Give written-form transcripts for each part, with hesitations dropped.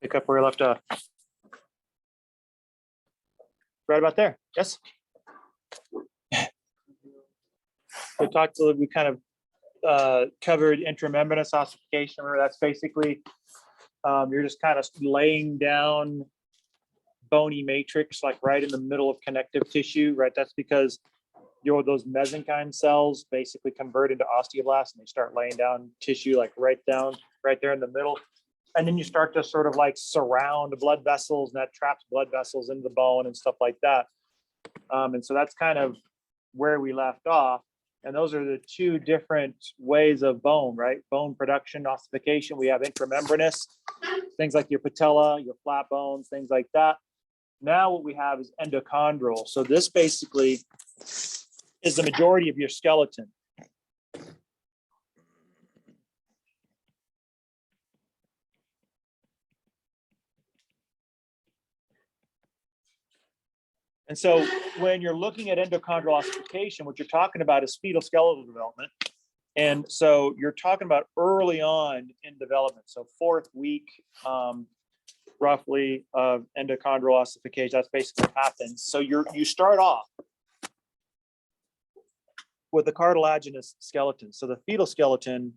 Pick up where we left off. Right about there. Yes. We talked a little, we kind of covered intramembranous ossification. Remember, that's basically you're just kind of laying down bony matrix like right in the middle of connective tissue, right? That's because those mesenchyme cells basically convert into osteoblasts and they start laying down tissue like right there in the middle. And then you start to sort of like surround blood vessels, and that traps blood vessels into the bone and stuff like that. And so that's kind of where we left off. And those are the two different ways of bone, right? Bone production, ossification. We have intramembranous, things like your patella, your flat bones, things like that. Now what we have is endochondral. So this basically is the majority of your skeleton. And so when you're looking at endochondral ossification, what you're talking about is fetal skeletal development. And so you're talking about early on in development. So 4th week, roughly, of endochondral ossification. That's basically what happens. So you start off with the cartilaginous skeleton. So the fetal skeleton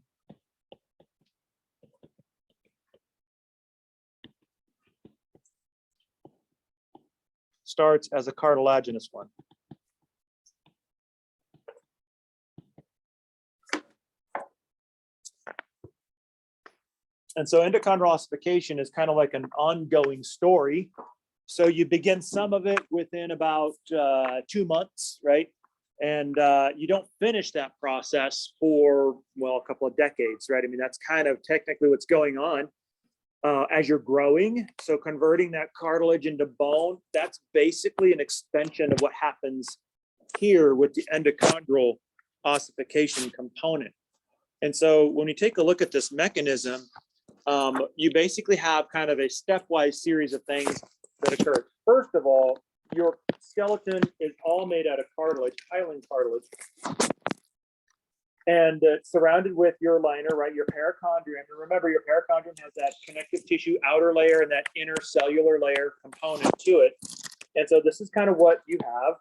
starts as a cartilaginous one. And so endochondral ossification is kind of like an ongoing story. So you begin some of it within about 2 months, right? And you don't finish that process for, well, a couple of decades, right? I mean, that's kind of technically what's going on. As you're growing, so converting that cartilage into bone, that's basically an extension of what happens here with the endochondral ossification component. And so when you take a look at this mechanism, you basically have kind of a stepwise series of things that occur. First of all, your skeleton is all made out of cartilage, hyaline cartilage. And surrounded with your liner, right, your perichondrium. And remember, your perichondrium has that connective tissue outer layer and that inner cellular layer component to it. And so this is kind of what you have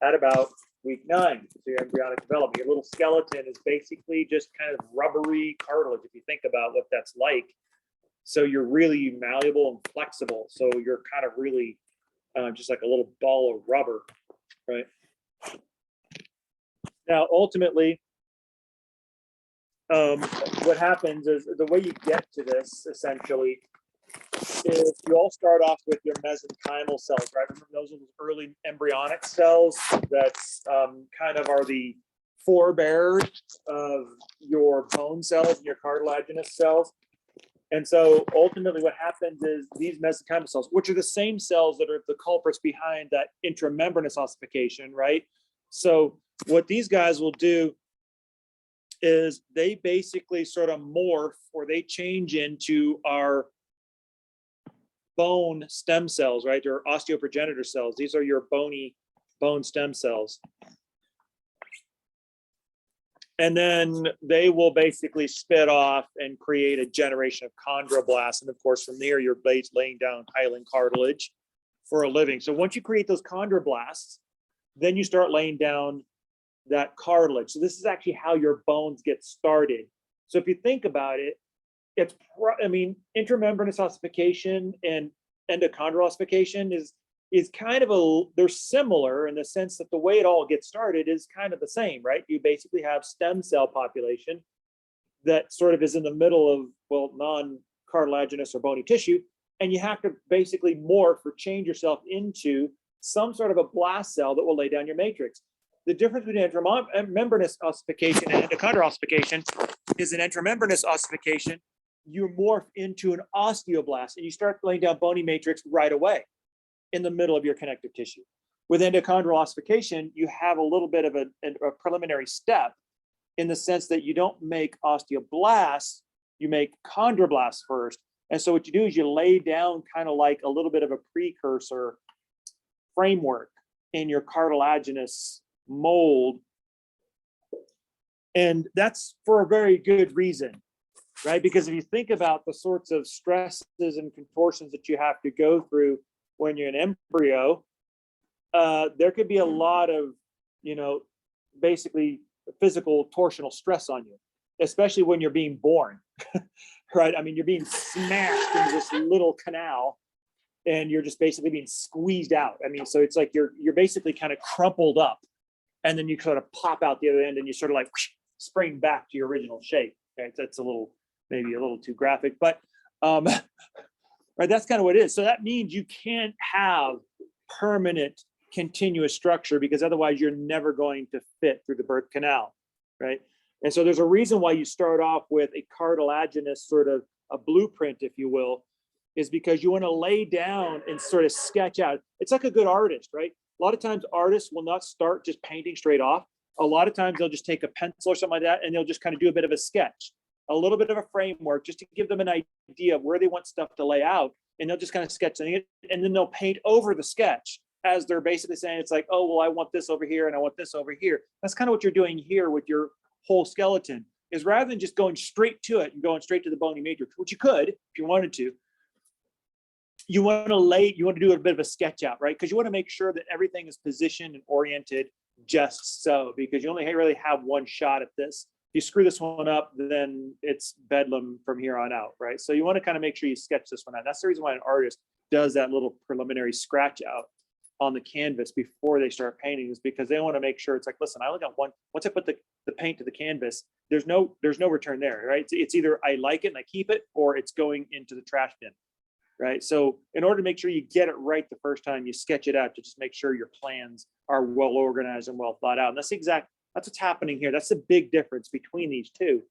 at about week 9. So your embryonic development. Your little skeleton is basically just kind of rubbery cartilage, if you think about what that's like. So you're really malleable and flexible. So you're kind of really just like a little ball of rubber, right? Now, ultimately, what happens is the way you get to this essentially is you all start off with your mesenchymal cells, right? Remember, those are the early embryonic cells that kind of are the forebears of your bone cells and your cartilaginous cells. And so ultimately what happens is these mesenchymal cells, which are the same cells that are the culprits behind that intramembranous ossification, right? So what these guys will do is they basically sort of morph, or they change into our bone stem cells, right? Or osteoprogenitor cells. These are your bony bone stem cells. And then they will basically spit off and create a generation of chondroblasts. And of course, from there, you're laying down hyaline cartilage for a living. So once you create those chondroblasts, then you start laying down that cartilage. So this is actually how your bones get started. So if you think about it, it's, I mean, intramembranous ossification and endochondral ossification is kind of they're similar in the sense that the way it all gets started is kind of the same, right? You basically have stem cell population that sort of is in the middle of, well, non-cartilaginous or bony tissue, and you have to basically morph or change yourself into some sort of a blast cell that will lay down your matrix. The difference between intramembranous ossification and endochondral ossification is an intramembranous ossification, you morph into an osteoblast and you start laying down bony matrix right away in the middle of your connective tissue. With endochondral ossification, you have a little bit of a preliminary step in the sense that you don't make osteoblasts, you make chondroblasts first. And so what you do is you lay down kind of like a little bit of a precursor framework in your cartilaginous mold. And that's for a very good reason. right? Because if you think about the sorts of stresses and contortions that you have to go through when you're an embryo, there could be a lot of, basically physical torsional stress on you, especially when you're being born, right? I mean, you're being smashed into this little canal and you're just basically being squeezed out. I mean, so it's like you're basically kind of crumpled up and then you sort of pop out the other end and you sort of like spring back to your original shape. Okay, that's maybe a little too graphic, but right, that's kind of what it is. So that means you can't have permanent continuous structure because otherwise you're never going to fit through the birth canal, right? And so there's a reason why you start off with a cartilaginous sort of a blueprint, if you will, is because you want to lay down and sort of sketch out. It's like a good artist, right? A lot of times artists will not start just painting straight off. A lot of times they'll just take a pencil or something like that and they'll just kind of do a bit of a sketch, a little bit of a framework just to give them an idea of where they want stuff to lay out. And they'll just kind of sketch it and then they'll paint over the sketch as they're basically saying, it's like, oh, well, I want this over here and I want this over here. That's kind of what you're doing here with your whole skeleton, is rather than just going straight to it and going straight to the bony matrix, which you could if you wanted to, you want to do a bit of a sketch out, right? Because you want to make sure that everything is positioned and oriented just so, because you only really have one shot at this. If you screw this one up, then it's bedlam from here on out, right? So you want to kind of make sure you sketch this one out. That's the reason why an artist does that little preliminary scratch out on the canvas before they start painting, is because they want to make sure it's like, listen, I only got one. Once I put the paint to the canvas, there's no return there, right? It's either I like it and I keep it, or it's going into the trash bin, right? So in order to make sure you get it right the first time, you sketch it out to just make sure your plans are well organized and well thought out. And that's what's happening here. That's the big difference between these two,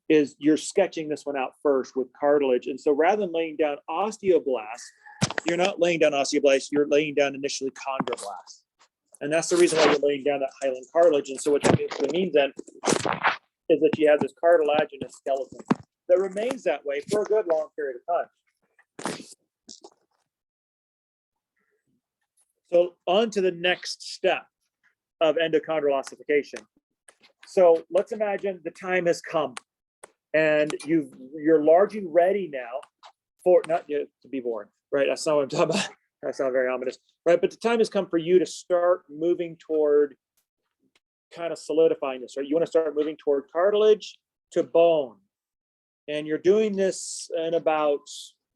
is you're sketching this one out first with cartilage. And so rather than laying down osteoblasts, you're not laying down osteoblasts, you're laying down initially chondroblasts. And that's the reason why you're laying down that hyaline cartilage. And so what that basically means then is that you have this cartilaginous skeleton that remains that way for a good long period of time. So on to the next step of endochondral ossification. So let's imagine the time has come and you're largely ready now for not yet to be born, right? That's not what I'm talking about. That's not very ominous, right? But the time has come for you to start moving toward kind of solidifying this, right? You want to start moving toward cartilage to bone. And you're doing this in about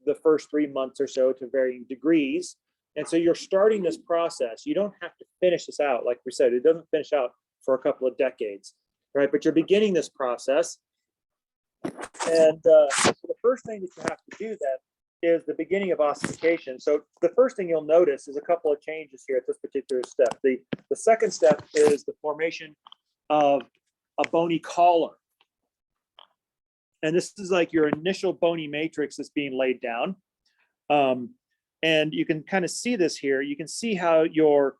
the first 3 months or so to varying degrees. And so you're starting this process. You don't have to finish this out. Like we said, it doesn't finish out for a couple of decades, right? But you're beginning this process. And so the first thing that you have to do then is the beginning of ossification. So the first thing you'll notice is a couple of changes here at this particular step. The second step is the formation of a bony collar. And this is like your initial bony matrix that's being laid down. And you can kind of see this here. You can see how your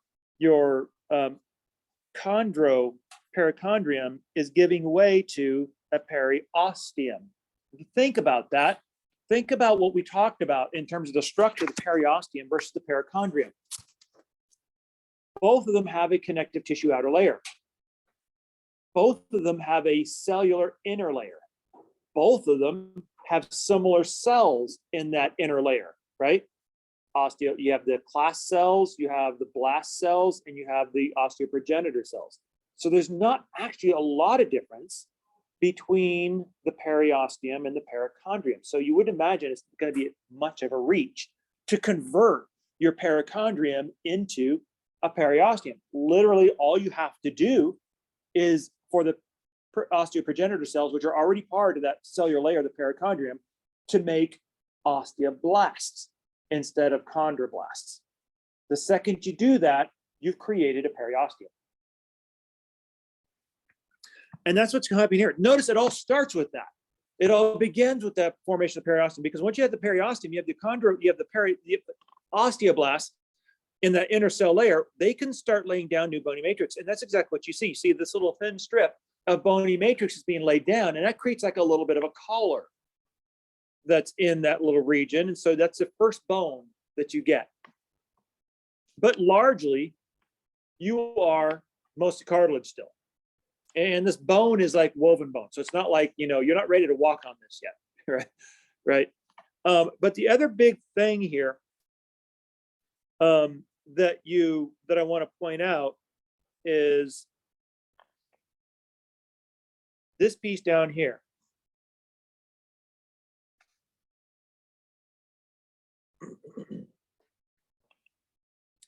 perichondrium is giving way to a periosteum. If you think about that, think about what we talked about in terms of the structure of the periosteum versus the perichondrium. Both of them have a connective tissue outer layer. Both of them have a cellular inner layer. Both of them have similar cells in that inner layer, right? You have the clast cells, you have the blast cells, and you have the osteoprogenitor cells. So there's not actually a lot of difference between the periosteum and the perichondrium. So you would imagine it's going to be much of a reach to convert your perichondrium into a periosteum. Literally, all you have to do is for the osteoprogenitor cells, which are already part of that cellular layer of the perichondrium, to make osteoblasts instead of chondroblasts. The second you do that, you've created a periosteum. And that's what's happening here. Notice it all starts with that. It all begins with that formation of the periosteum, because once you have the periosteum, you have the osteoblasts in that inner cell layer. They can start laying down new bony matrix. And that's exactly what you see. You see this little thin strip of bony matrix is being laid down, and that creates like a little bit of a collar that's in that little region. And so that's the first bone that you get. But largely, you are mostly cartilage still. And this bone is like woven bone. So it's not like, you're not ready to walk on this yet. right? Right. But the other big thing here that I want to point out is this piece down here.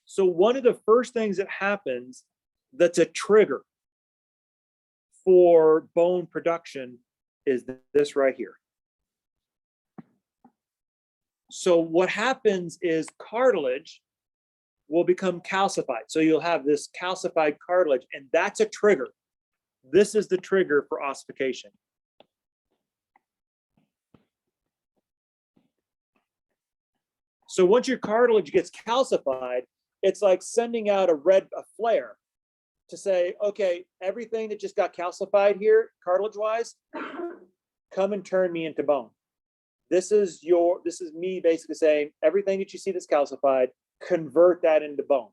So one of the first things that happens that's a trigger for bone production is this right here. So what happens is cartilage will become calcified. So you'll have this calcified cartilage, and that's a trigger. This is the trigger for ossification. So once your cartilage gets calcified, it's like sending out a flare to say, okay, everything that just got calcified here, cartilage-wise, come and turn me into bone. This is me basically saying, everything that you see that's calcified, convert that into bone.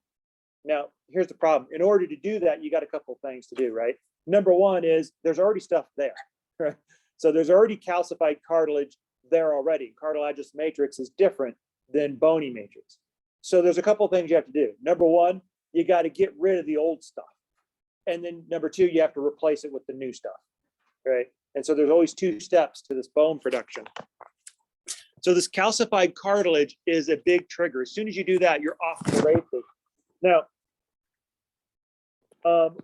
Now, here's the problem. In order to do that, you got a couple of things to do, right? Number one is there's already stuff there, right? So there's already calcified cartilage there already. Cartilaginous matrix is different than bony matrix. So there's a couple of things you have to do. Number one, you got to get rid of the old stuff. And then number two, you have to replace it with the new stuff, right? And so there's always two steps to this bone production. So this calcified cartilage is a big trigger. As soon as you do that, you're off the races. Now,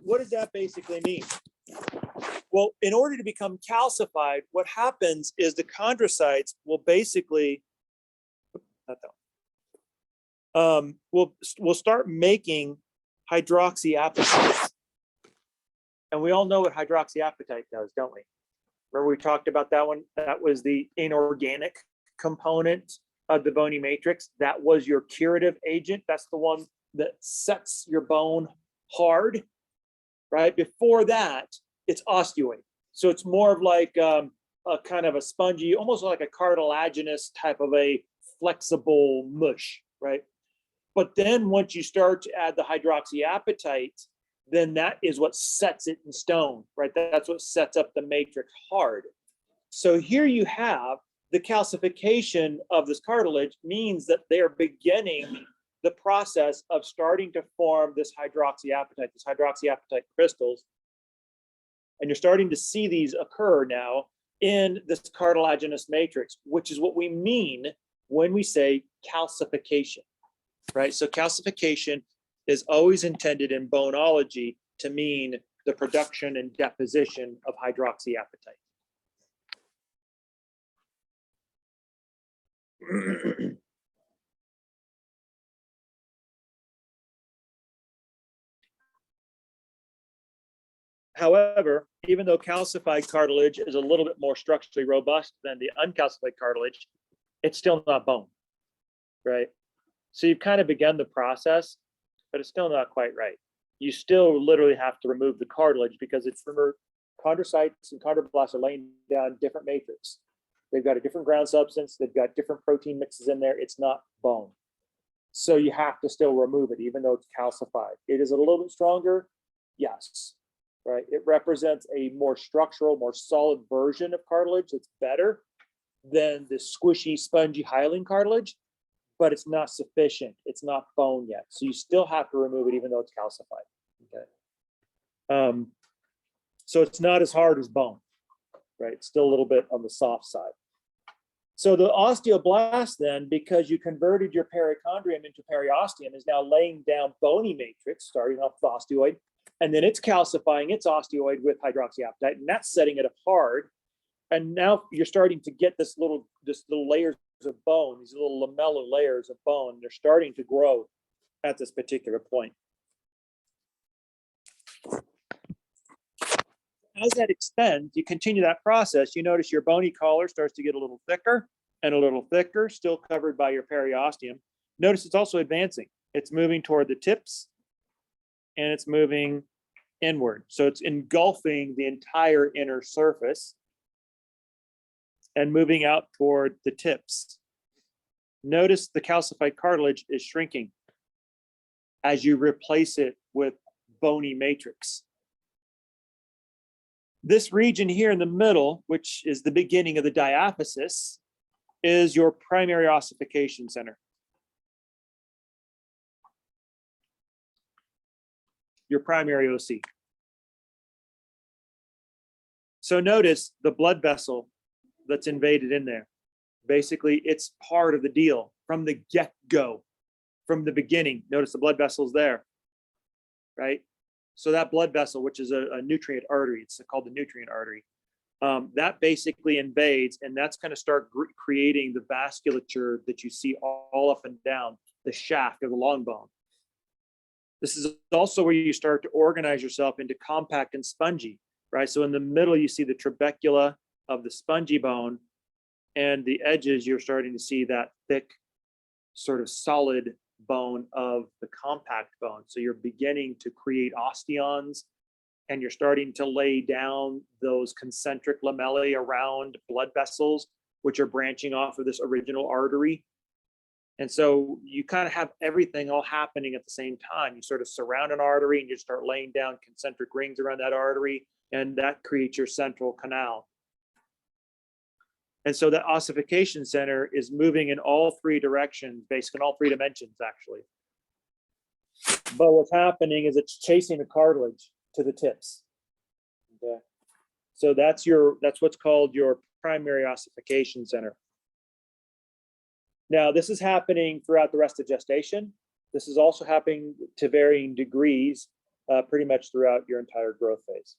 what does that basically mean? Well, in order to become calcified, what happens is the chondrocytes will basically, will start making hydroxyapatite. And we all know what hydroxyapatite does, don't we? Remember we talked about that one? That was the inorganic component of the bony matrix. That was your curative agent. That's the one that sets your bone hard, right? Before that, it's osteoid. So it's more of like a kind of a spongy, almost like a cartilaginous type of a flexible mush, right? But then once you start to add the hydroxyapatite, then that is what sets it in stone, right? That's what sets up the matrix hard. So here you have the calcification of this cartilage means that they are beginning the process of starting to form this hydroxyapatite crystals. And you're starting to see these occur now in this cartilaginous matrix, which is what we mean when we say calcification, right? So calcification is always intended in boneology to mean the production and deposition of hydroxyapatite. However, even though calcified cartilage is a little bit more structurally robust than the uncalcified cartilage, it's still not bone, right? So you've kind of begun the process, but it's still not quite right. You still literally have to remove the cartilage because it's removed. Chondrocytes and chondroblasts are laying down different matrix. They've got a different ground substance. They've got different protein mixes in there. It's not bone. So you have to still remove it, even though it's calcified. It is a little bit stronger, yes, right? It represents a more structural, more solid version of cartilage that's better than the squishy, spongy hyaline cartilage, but it's not sufficient. It's not bone yet. So you still have to remove it, even though it's calcified, okay? So it's not as hard as bone, right? It's still a little bit on the soft side. So the osteoblast then, because you converted your perichondrium into periosteum, is now laying down bony matrix, starting off with osteoid, and then it's calcifying its osteoid with hydroxyapatite, and that's setting it up hard. And now you're starting to get this little layers of bone, these little lamellar layers of bone. They're starting to grow at this particular point. As that extends, you continue that process, you notice your bony collar starts to get a little thicker and a little thicker, still covered by your periosteum. Notice it's also advancing. It's moving toward the tips and it's moving inward. So it's engulfing the entire inner surface and moving out toward the tips. Notice the calcified cartilage is shrinking as you replace it with bony matrix. This region here in the middle, which is the beginning of the diaphysis, is your primary ossification center. Your primary OC. So notice the blood vessel that's invaded in there. Basically, it's part of the deal from the get-go, from the beginning. Notice the blood vessel's there, right? So that blood vessel, which is a nutrient artery, it's called the nutrient artery, that basically invades, and that's going to start creating the vasculature that you see all up and down the shaft of the long bone. This is also where you start to organize yourself into compact and spongy, right? So in the middle, you see the trabecula of the spongy bone, and the edges, you're starting to see that thick, sort of solid bone of the compact bone. So you're beginning to create osteons, and you're starting to lay down those concentric lamellae around blood vessels, which are branching off of this original artery. And so you kind of have everything all happening at the same time. You sort of surround an artery and you start laying down concentric rings around that artery, and that creates your central canal. And so that ossification center is moving in all three directions, basically in all three dimensions, actually. But what's happening is it's chasing the cartilage to the tips. Okay. So that's what's called your primary ossification center. Now, this is happening throughout the rest of gestation. This is also happening to varying degrees, pretty much throughout your entire growth phase.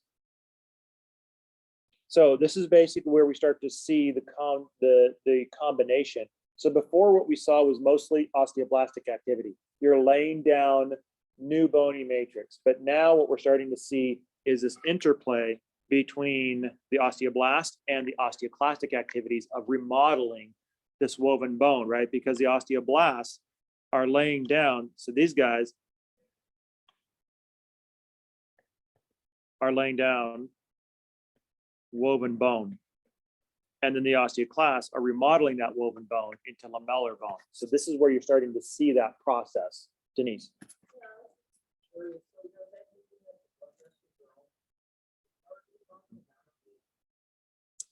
So this is basically where we start to see the combination. So before, what we saw was mostly osteoblastic activity. You're laying down new bony matrix, but now what we're starting to see is this interplay between the osteoblast and the osteoclastic activities of remodeling this woven bone, right? Because the osteoblasts are laying down, so these guys are laying down woven bone. And then the osteoclasts are remodeling that woven bone into lamellar bone. So this is where you're starting to see that process. Denise.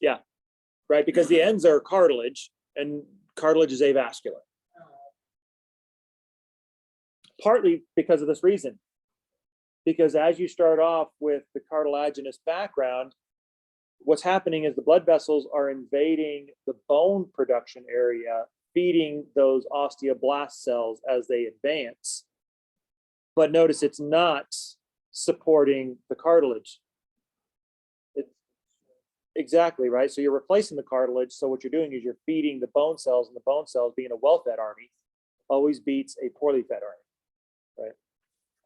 Yeah, right, because the ends are cartilage, and cartilage is avascular. Partly because of this reason. Because as you start off with the cartilaginous background, what's happening is the blood vessels are invading the bone production area, feeding those osteoblast cells as they advance. But notice it's not supporting the cartilage. Exactly, right? So you're replacing the cartilage. So what you're doing is you're feeding the bone cells, and the bone cells, being a well-fed army, always beats a poorly fed army,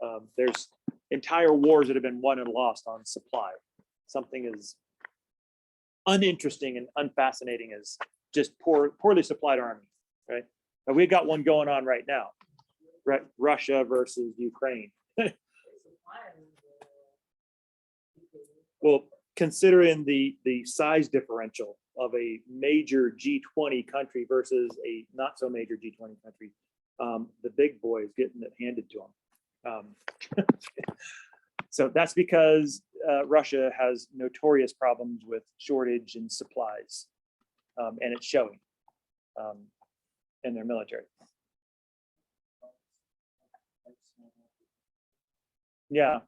right? There's entire wars that have been won and lost on supply. Something as uninteresting and unfascinating as just poorly supplied army, right? And we've got one going on right now, right? Russia versus Ukraine. Well, considering the size differential of a major G20 country versus a not so major G20 country, the big boy is getting it handed to them. So that's because Russia has notorious problems with shortage in supplies, and it's showing in their military. Yeah,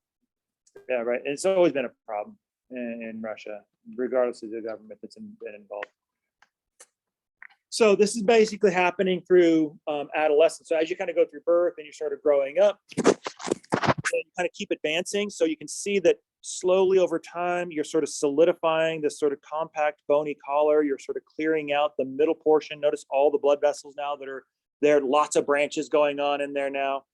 right. And it's always been a problem in Russia, regardless of the government that's been involved. So this is basically happening through adolescence. So as you kind of go through birth and you sort of growing up, you kind of keep advancing. So you can see that slowly over time, you're sort of solidifying this sort of compact bony collar. You're sort of clearing out the middle portion. Notice all the blood vessels now that are there. Lots of branches going on in there now.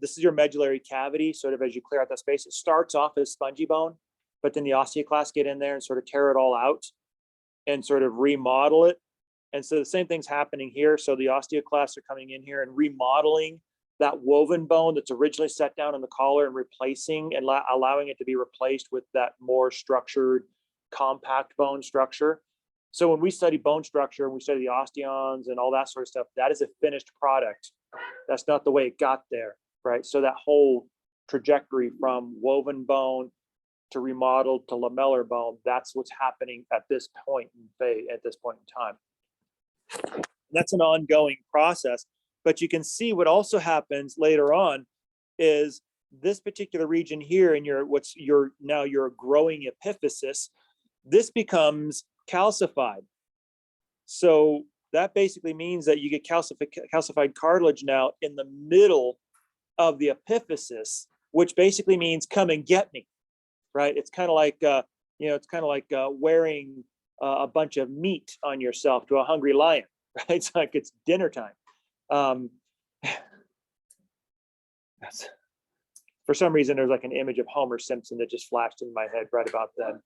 This is your medullary cavity. Sort of as you clear out that space, it starts off as spongy bone, but then the osteoclasts get in there and sort of tear it all out and sort of remodel it. And so the same thing's happening here. So the osteoclasts are coming in here and remodeling that woven bone that's originally set down in the collar and replacing and allowing it to be replaced with that more structured, compact bone structure. So when we study bone structure and we study the osteons and all that sort of stuff, that is a finished product. That's not the way it got there, right? So that whole trajectory from woven bone to remodel to lamellar bone. That's what's happening at this point in time. That's an ongoing process, but you can see what also happens later on is this particular region here in your growing epiphysis, this becomes calcified. So that basically means that you get calcified cartilage now in the middle of the epiphysis, which basically means come and get me, right? It's kind of like wearing a bunch of meat on yourself to a hungry lion, right? It's like it's dinner time. For some reason, there's like an image of Homer Simpson that just flashed in my head right about then,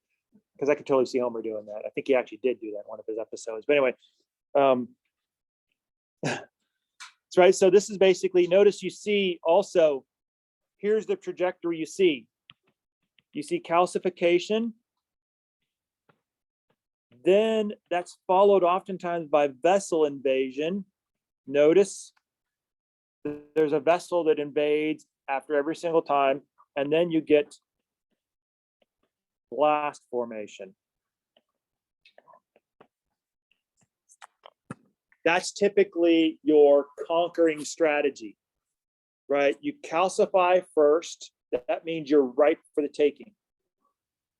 because I could totally see Homer doing that. I think he actually did do that in one of his episodes. But anyway, that's right. So this is basically, notice you see also, here's the trajectory you see. You see calcification. Then that's followed oftentimes by vessel invasion. Notice there's a vessel that invades after every single time, and then you get blast formation. That's typically your conquering strategy, right? You calcify first. That means you're ripe for the taking.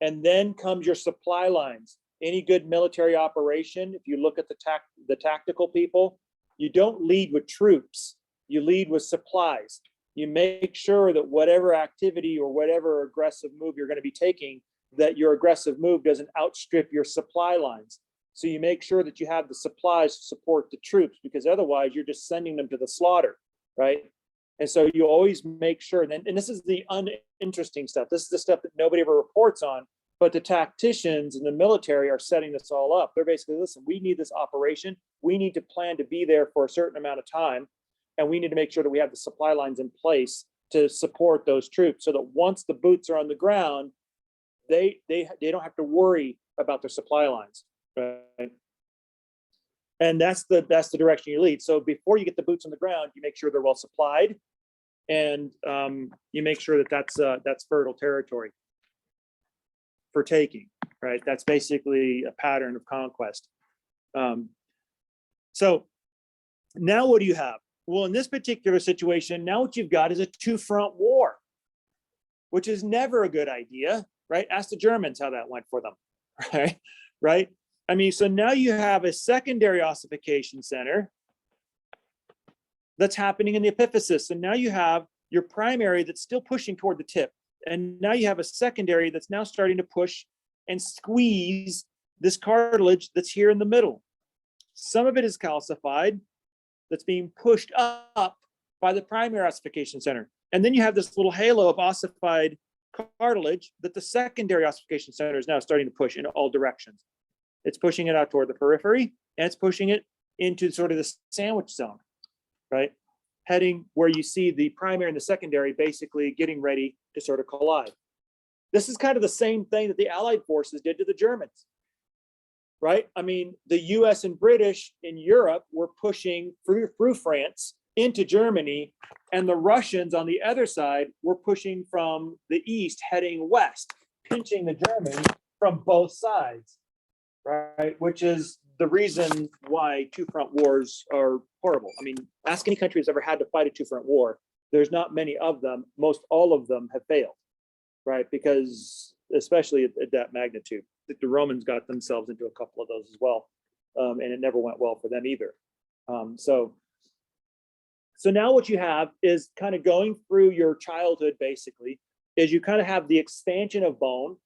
And then comes your supply lines. Any good military operation, if you look at the tactical people, you don't lead with troops, you lead with supplies. You make sure that whatever activity or whatever aggressive move you're going to be taking, that your aggressive move doesn't outstrip your supply lines. So you make sure that you have the supplies to support the troops, because otherwise you're just sending them to the slaughter, right? And so you always make sure, and this is the uninteresting stuff. This is the stuff that nobody ever reports on, but the tacticians in the military are setting this all up. They're basically, listen, we need this operation. We need to plan to be there for a certain amount of time. And we need to make sure that we have the supply lines in place to support those troops, so that once the boots are on the ground, they don't have to worry about their supply lines, right? And that's the direction you lead. So before you get the boots on the ground, you make sure they're well supplied, and you make sure that that's fertile territory for taking, right? That's basically a pattern of conquest. So now what do you have? Well, in this particular situation, now what you've got is a two-front war, which is never a good idea, right? Ask the Germans how that went for them, right? Right? I mean, so now you have a secondary ossification center that's happening in the epiphysis. And now you have your primary that's still pushing toward the tip. And now you have a secondary that's now starting to push and squeeze this cartilage that's here in the middle. Some of it is calcified, that's being pushed up by the primary ossification center. And then you have this little halo of ossified cartilage that the secondary ossification center is now starting to push in all directions. It's pushing it out toward the periphery, and it's pushing it into sort of the sandwich zone, right? Heading where you see the primary and the secondary basically getting ready to sort of collide. This is kind of the same thing that the Allied forces did to the Germans, right? I mean, the US and British in Europe were pushing through France into Germany, and the Russians on the other side were pushing from the east, heading west, pinching the Germans from both sides, right? Which is the reason why two-front wars are horrible. I mean, ask any country that's ever had to fight a two-front war. There's not many of them. Most all of them have failed, right? Because especially at that magnitude, the Romans got themselves into a couple of those as well, and it never went well for them either. So now what you have is kind of going through your childhood, basically, is you kind of have the expansion of bone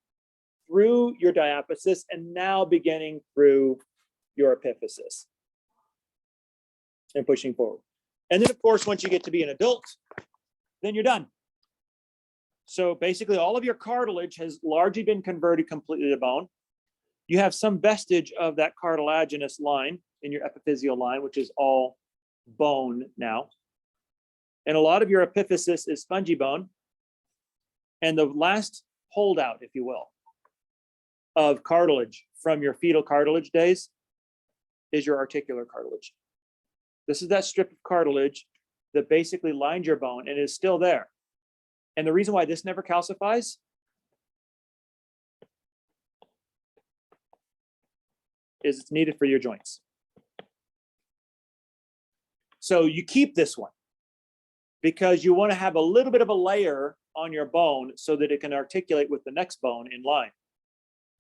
through your diaphysis, and now beginning through your epiphysis and pushing forward. And then, of course, once you get to be an adult, then you're done. So basically, all of your cartilage has largely been converted completely to bone. You have some vestige of that cartilaginous line in your epiphyseal line, which is all bone now. And a lot of your epiphysis is spongy bone. And the last holdout, if you will, of cartilage from your fetal cartilage days is your articular cartilage. This is that strip of cartilage that basically lined your bone and is still there. And the reason why this never calcifies is it's needed for your joints. So you keep this one because you want to have a little bit of a layer on your bone so that it can articulate with the next bone in line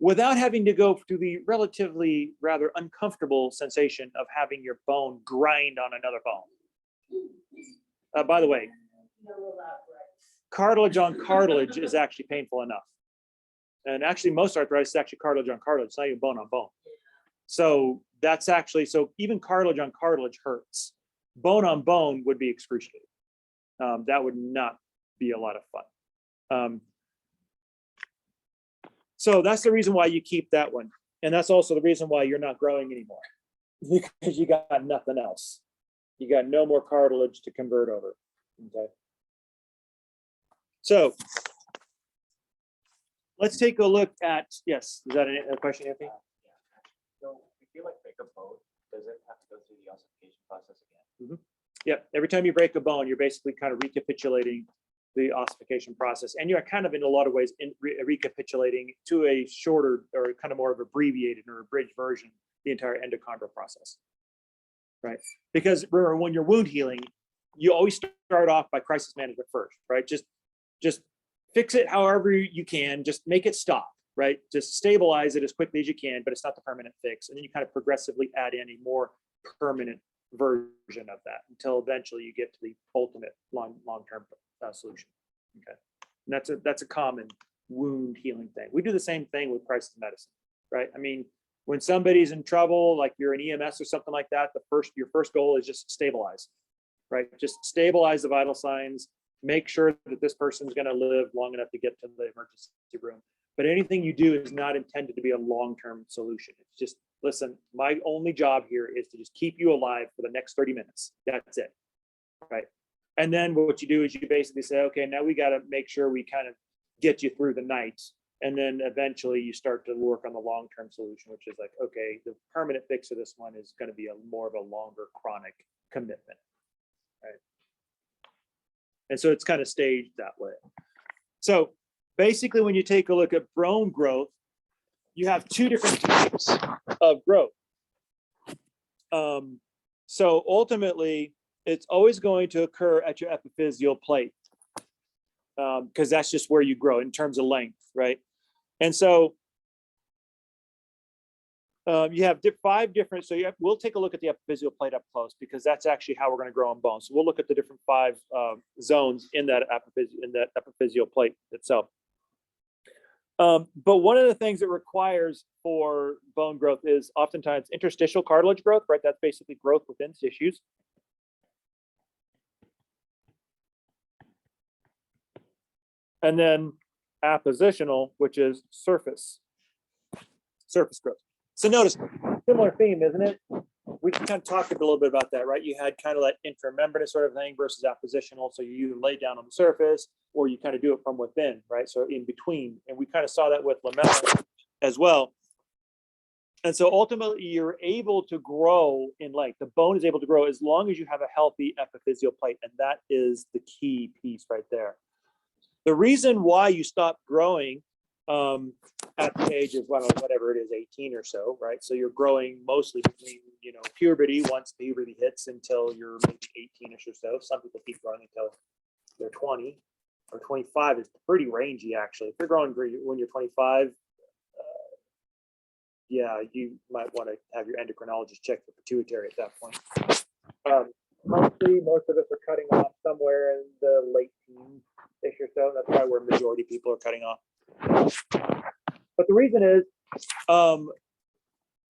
without having to go through the relatively rather uncomfortable sensation of having your bone grind on another bone. By the way, cartilage on cartilage is actually painful enough. And actually most arthritis is actually cartilage on cartilage, it's not even bone on bone. So that's actually, so even cartilage on cartilage hurts. Bone on bone would be excruciating. That would not be a lot of fun. So that's the reason why you keep that one. And that's also the reason why you're not growing anymore, because you got nothing else. You got no more cartilage to convert over, okay? So let's take a look at, yes, is that a question, Anthony? So if you like break a bone, does it have to go through the ossification process again? Mm-hmm. Yeah, every time you break a bone, you're basically kind of recapitulating the ossification process, and you're kind of in a lot of ways recapitulating to a shorter or kind of more of abbreviated or abridged version the entire endochondral process, right? Because remember, when you're wound healing, you always start off by crisis management first, right? Just fix it however you can, just make it stop, right? Just stabilize it as quickly as you can, but it's not the permanent fix. And then you kind of progressively add in a more permanent version of that until eventually you get to the ultimate long-term solution. Okay, and that's a common wound healing thing. We do the same thing with crisis medicine, right? I mean, when somebody's in trouble, like you're an EMS or something like that, your first goal is just stabilize, right? Just stabilize the vital signs, make sure that this person's going to live long enough to get to the emergency room. But anything you do is not intended to be a long-term solution. It's just, listen, my only job here is to just keep you alive for the next 30 minutes. That's it, right? And then what you do is you basically say, okay, now we got to make sure we kind of get you through the night. And then eventually you start to work on the long-term solution, which is like, okay, the permanent fix of this one is going to be more of a longer chronic commitment, right? And so it's kind of staged that way. So basically, when you take a look at bone growth, you have two different types of growth. So ultimately, it's always going to occur at your epiphyseal plate, because that's just where you grow in terms of length, right? And so you have 5 different, so we'll take a look at the epiphyseal plate up close, because that's actually how we're going to grow on bone. So we'll look at the different 5 zones in that epiphyseal plate itself. But one of the things it requires for bone growth is oftentimes interstitial cartilage growth, right? That's basically growth within tissues. And then appositional, which is surface growth. So notice, similar theme, isn't it? We kind of talked a little bit about that, right? You had kind of that intramembranous sort of thing versus appositional. So you either lay down on the surface or you kind of do it from within, right? So in between, and we kind of saw that with lamella as well. And so ultimately you're able to grow in length. The bone is able to grow as long as you have a healthy epiphyseal plate. And that is the key piece right there. The reason why you stop growing at the age of whatever it is, 18 or so, right? So you're growing mostly between, puberty, once puberty hits, until you're maybe 18ish or so. Some people keep growing until they're 20 or 25 is pretty rangy, actually. If you're growing when you're 25, yeah, you might want to have your endocrinologist check the pituitary at that point. Mostly, most of us are cutting off somewhere in the late teens-ish or so. That's probably where majority of people are cutting off. But the reason is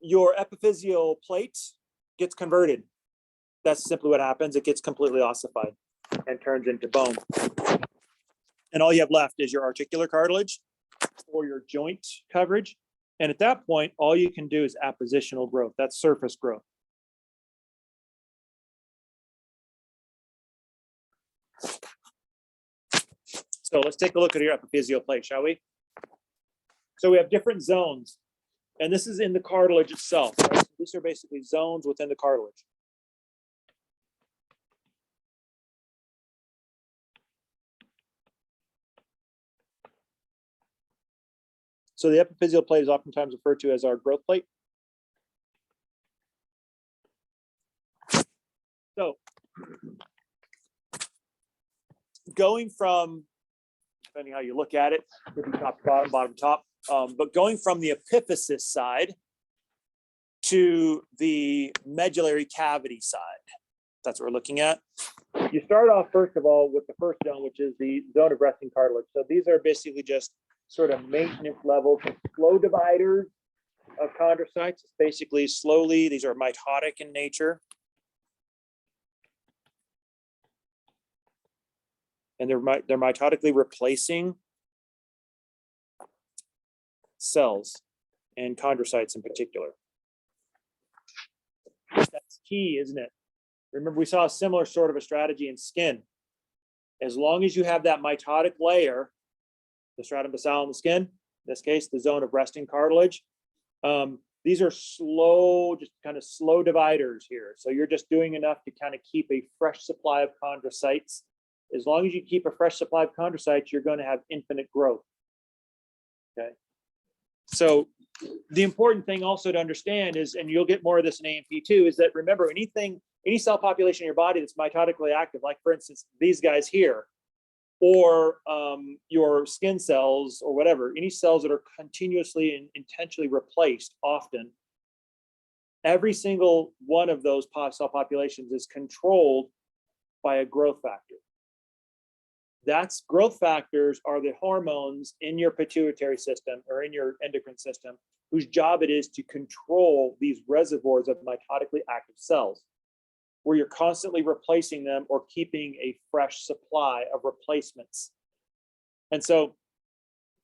your epiphyseal plate gets converted. That's simply what happens. It gets completely ossified and turns into bone. And all you have left is your articular cartilage or your joint coverage. And at that point, all you can do is appositional growth. That's surface growth. So let's take a look at your epiphyseal plate, shall we? So we have different zones, and this is in the cartilage itself. Right? So these are basically zones within the cartilage. So the epiphyseal plate is oftentimes referred to as our growth plate. So going from, depending how you look at it, could be top to bottom, bottom to top, but going from the epiphysis side to the medullary cavity side, that's what we're looking at. You start off, first of all, with the first zone, which is the zone of resting cartilage. So these are basically just sort of maintenance level, slow dividers of chondrocytes. It's basically slowly, these are mitotic in nature. And they're mitotically replacing cells and chondrocytes in particular. That's key, isn't it? Remember, we saw a similar sort of a strategy in skin. As long as you have that mitotic layer, the stratum basale in the skin, in this case, the zone of resting cartilage, these are slow, just kind of slow dividers here. So you're just doing enough to kind of keep a fresh supply of chondrocytes. As long as you keep a fresh supply of chondrocytes, you're going to have infinite growth. Okay. So the important thing also to understand is, and you'll get more of this in A&P too, is that remember, any cell population in your body that's mitotically active, like for instance, these guys here, or your skin cells or whatever, any cells that are continuously and intentionally replaced often, every single one of those cell populations is controlled by a growth factor. That's growth factors are the hormones in your pituitary system or in your endocrine system, whose job it is to control these reservoirs of mitotically active cells, where you're constantly replacing them or keeping a fresh supply of replacements. And so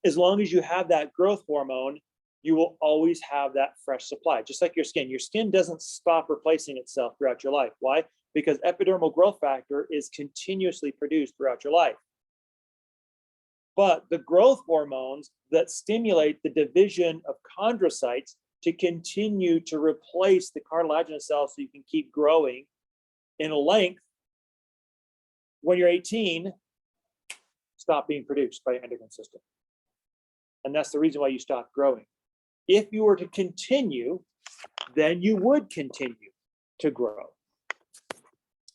as long as you have that growth hormone, you will always have that fresh supply, just like your skin. Your skin doesn't stop replacing itself throughout your life. Why? Because epidermal growth factor is continuously produced throughout your life. But the growth hormones that stimulate the division of chondrocytes to continue to replace the cartilaginous cells so you can keep growing in length, when you're 18, stop being produced by your endocrine system. And that's the reason why you stop growing. If you were to continue, then you would continue to grow.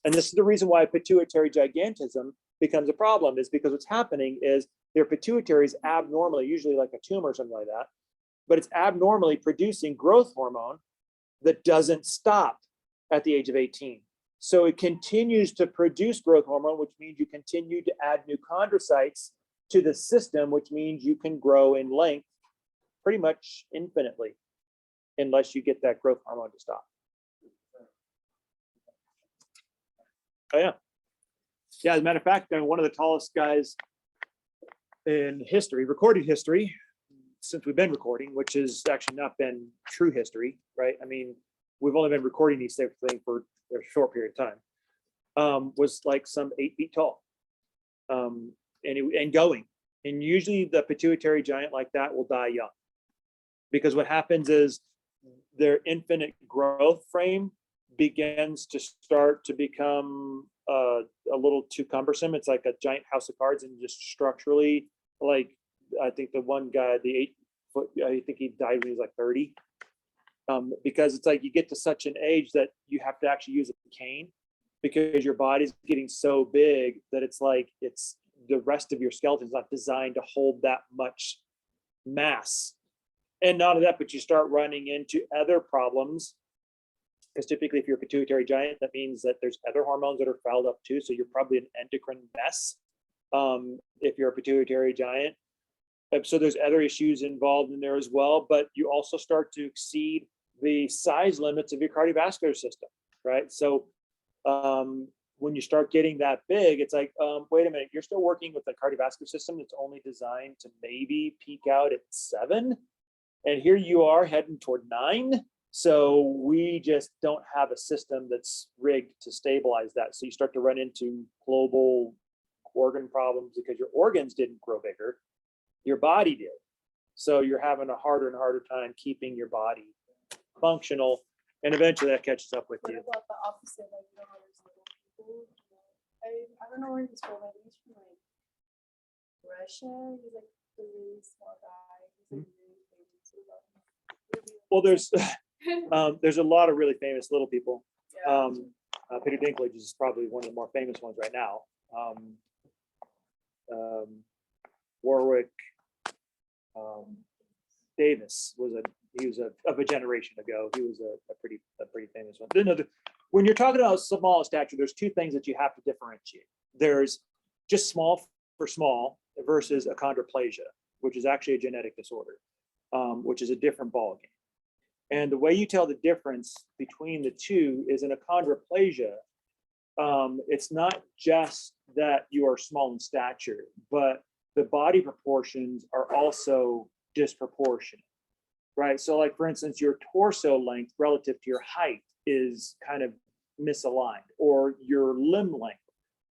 And this is the reason why pituitary gigantism becomes a problem, is because what's happening is their pituitary is abnormally, usually like a tumor or something like that, but it's abnormally producing growth hormone that doesn't stop at the age of 18. So it continues to produce growth hormone, which means you continue to add new chondrocytes to the system, which means you can grow in length pretty much infinitely, unless you get that growth hormone to stop. Oh yeah. Yeah, as a matter of fact, one of the tallest guys in history, recorded history, since we've been recording, which has actually not been true history, right? I mean, we've only been recording these things for a short period of time, was like some 8 feet tall, and going. And usually the pituitary giant like that will die young, because what happens is their infinite growth frame begins to start to become a little too cumbersome. It's like a giant house of cards, and just structurally, like I think the one guy, the 8 foot, I think he died when he was like 30. Because it's like you get to such an age that you have to actually use a cane, because your body's getting so big that it's like it's the rest of your skeleton is not designed to hold that much mass. And not only that, but you start running into other problems, because typically if you're a pituitary giant, that means that there's other hormones that are fouled up too. So you're probably an endocrine mess if you're a pituitary giant. So there's other issues involved in there as well, but you also start to exceed the size limits of your cardiovascular system, right? So when you start getting that big, it's like, wait a minute, you're still working with a cardiovascular system that's only designed to maybe peak out at 7, and here you are heading toward 9. So we just don't have a system that's rigged to stabilize that. So you start to run into global organ problems because your organs didn't grow bigger, your body did. So you're having a harder and harder time keeping your body functional, and eventually that catches up with you. What about the opposite? Like, you know how there's little people, I don't know where he's from. I think he's from like Russia. He's like the really small guy. He's like really famous. Well, there's a lot of really famous little people. Yeah. Peter Dinklage is probably one of the more famous ones right now. Warwick Davis was of a generation ago. He was a pretty famous one. When you're talking about small stature, there's two things that you have to differentiate. There's just small for small versus achondroplasia, which is actually a genetic disorder, which is a different ballgame. And the way you tell the difference between the two is in achondroplasia, it's not just that you are small in stature, but the body proportions are also disproportionate, right? So like, for instance, your torso length relative to your height is kind of misaligned, or your limb length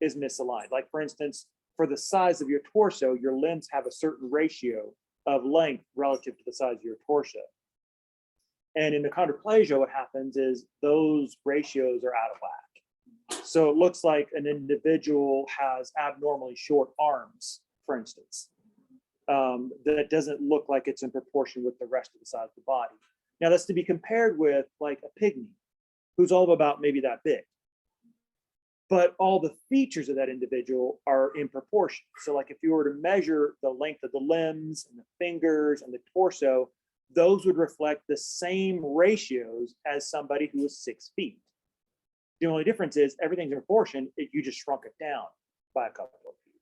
is misaligned. Like, for instance, for the size of your torso, your limbs have a certain ratio of length relative to the size of your torso. And in the achondroplasia, what happens is those ratios are out of whack. So it looks like an individual has abnormally short arms, for instance, that doesn't look like it's in proportion with the rest of the size of the body. Now that's to be compared with like a pygmy, who's all about maybe that big. But all the features of that individual are in proportion. So like if you were to measure the length of the limbs and the fingers and the torso, those would reflect the same ratios as somebody who was 6 feet. The only difference is everything's in proportion. You just shrunk it down by a couple of feet.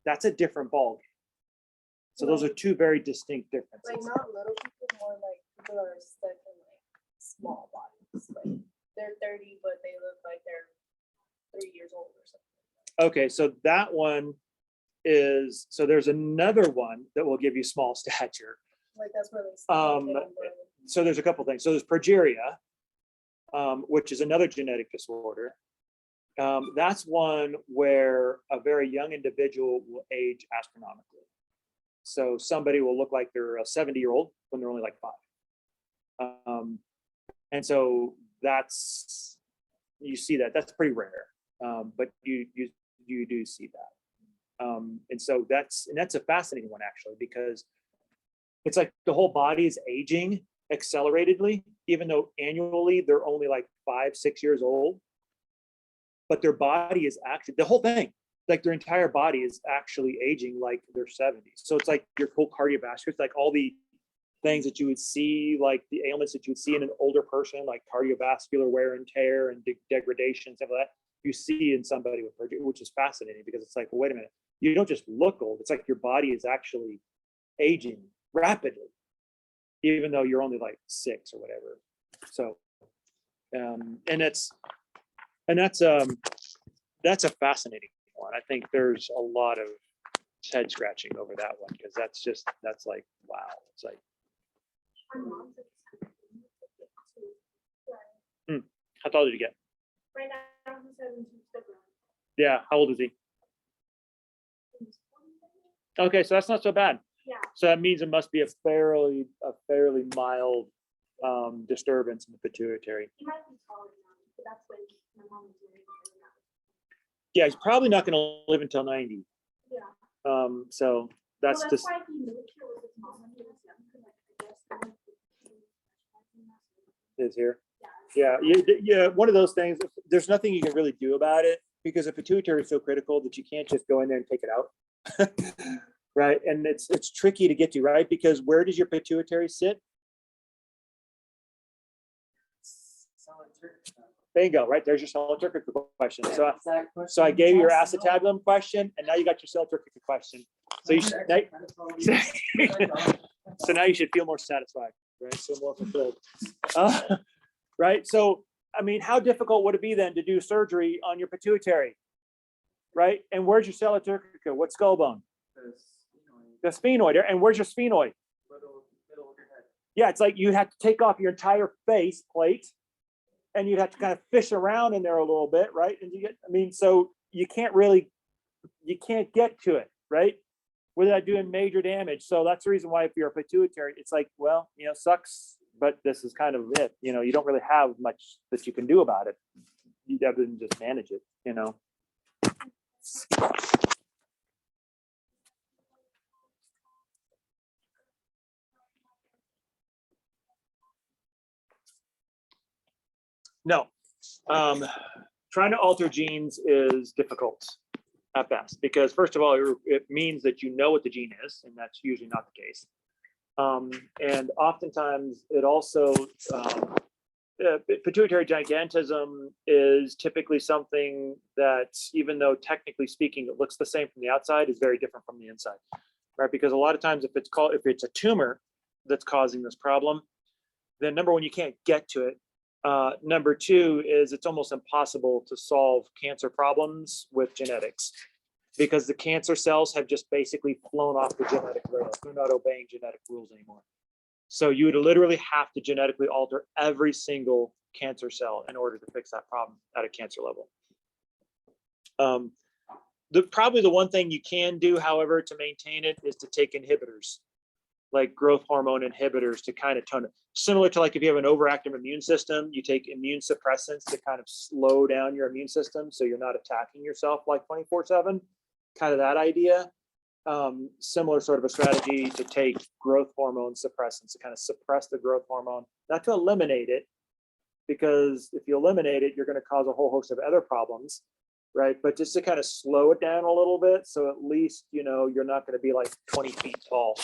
That's a different ballgame. So those are two very distinct differences. Like not little people, more like people that are stuck in like small bodies. Like they're 30, but they look like they're 3 years old or something. Okay, so that one is, so there's another one that will give you small stature. Like that's where they So there's a couple things. So there's progeria, which is another genetic disorder. That's one where a very young individual will age astronomically. So somebody will look like they're a 70-year-old when they're only like 5. And so that's, you see that, that's pretty rare, but you do see that. And so that's a fascinating one actually, because it's like the whole body is aging acceleratedly, even though annually they're only like 5-6 years old, but their body is actually, the whole thing, like their entire body is actually aging like they're 70s. So it's like your whole cardiovascular, it's like all the things that you would see, like the ailments that you would see in an older person, like cardiovascular wear and tear and degradation, stuff like that, you see in somebody with progeria, which is fascinating because it's like, well, wait a minute, you don't just look old. It's like your body is actually aging rapidly, even though you're only like 6 or whatever. So, and that's a fascinating one. I think there's a lot of head scratching over that one because that's like, wow. It's like, how tall did you get? Right now, he's 17. Yeah, how old is he? Okay, so that's not so bad. Yeah. So that means it must be a fairly mild disturbance in the pituitary. He might be taller now, but that's when my mom was married. Yeah, he's probably not going to live until 90. Yeah. So that's just. why he moved here with his mom when he was young. Because, like, I guess Is here. Yeah. One of those things. There's nothing you can really do about it because the pituitary is so critical that you can't just go in there and take it out. Right, and it's tricky to get to, right? Because where does your pituitary sit? Bingo, right there's your cell-turkic question. So I gave you your acetabulum question, and now you got your cell-turkic question. So you should, so now you should feel more satisfied, right? So more fulfilled, right? So I mean, how difficult would it be then to do surgery on your pituitary, right? And where's your cell-turkic? What skull bone? The sphenoid. And where's your sphenoid? Middle of your head. Yeah, it's like you have to take off your entire face plate and you'd have to kind of fish around in there a little bit, right? And you get, I mean, so you can't get to it, right? Without doing major damage. So that's the reason why if you're a pituitary, it's like, well, sucks, but this is kind of it. You don't really have much that you can do about it. You have to just manage it, No. trying to alter genes is difficult at best, because first of all, it means that you know what the gene is, and that's usually not the case. And oftentimes it also, pituitary gigantism is typically something that, even though technically speaking it looks the same from the outside, is very different from the inside, right? Because a lot of times if it's a tumor that's causing this problem, then number one, you can't get to it. Number two is it's almost impossible to solve cancer problems with genetics, because the cancer cells have just basically flown off the genetic rails. They're not obeying genetic rules anymore. So you would literally have to genetically alter every single cancer cell in order to fix that problem at a cancer level. Probably the one thing you can do, however, to maintain it is to take inhibitors, like growth hormone inhibitors, to kind of tone it. Similar to like if you have an overactive immune system, you take immune suppressants to kind of slow down your immune system so you're not attacking yourself like 24/7, kind of that idea. Similar sort of a strategy to take growth hormone suppressants to kind of suppress the growth hormone, not to eliminate it, because if you eliminate it, you're going to cause a whole host of other problems, right? But just to kind of slow it down a little bit, so at least, you know, you're not going to be like 20 feet tall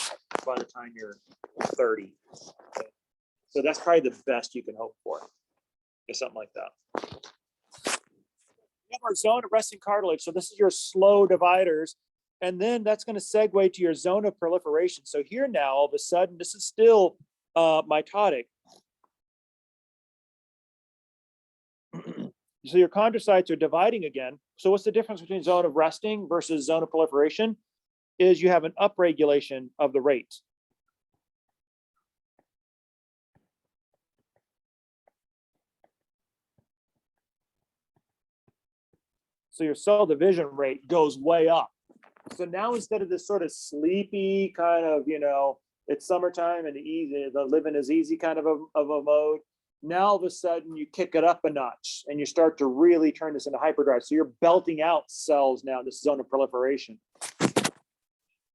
by the time you're 30. Okay. So that's probably the best you can hope for, is something like that. We have our zone of resting cartilage. So this is your slow dividers. And then that's going to segue to your zone of proliferation. So here now, all of a sudden, this is still mitotic. So your chondrocytes are dividing again. So what's the difference between zone of resting versus zone of proliferation? Is you have an upregulation of the rate. So your cell division rate goes way up. So now instead of this sort of sleepy kind of, you know, it's summertime and easy, the living is easy kind of a mode, now all of a sudden you kick it up a notch and you start to really turn this into hyperdrive. So you're belting out cells now, this zone of proliferation.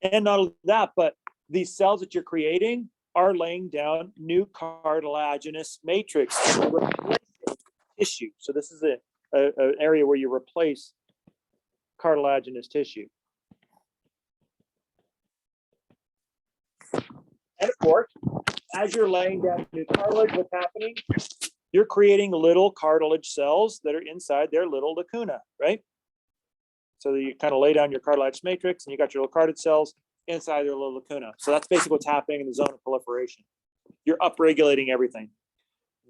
And not only that, but these cells that you're creating are laying down new cartilaginous matrix tissue. So this is an area where you replace cartilaginous tissue. And of course, as you're laying down new cartilage, what's happening? You're creating little cartilage cells that are inside their little lacuna, right? So you kind of lay down your cartilaginous matrix and you got your little cartilage cells inside their little lacuna. So that's basically what's happening in the zone of proliferation. You're upregulating everything.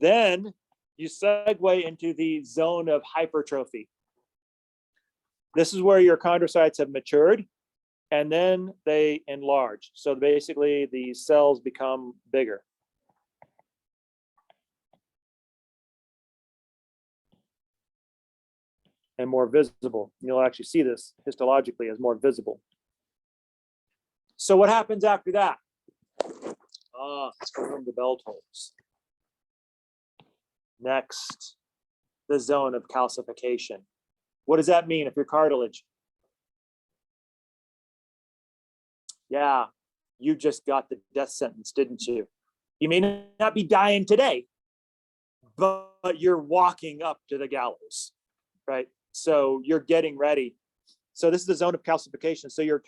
Then you segue into the zone of hypertrophy. This is where your chondrocytes have matured and then they enlarge. So basically the cells become bigger. And more visible. You'll actually see this histologically as more visible. So what happens after that? From the bell tolls. Next, the zone of calcification. What does that mean if you're cartilage? Yeah, you just got the death sentence, didn't you? You may not be dying today, but you're walking up to the gallows, right? So you're getting ready. So this is the zone of calcification. So your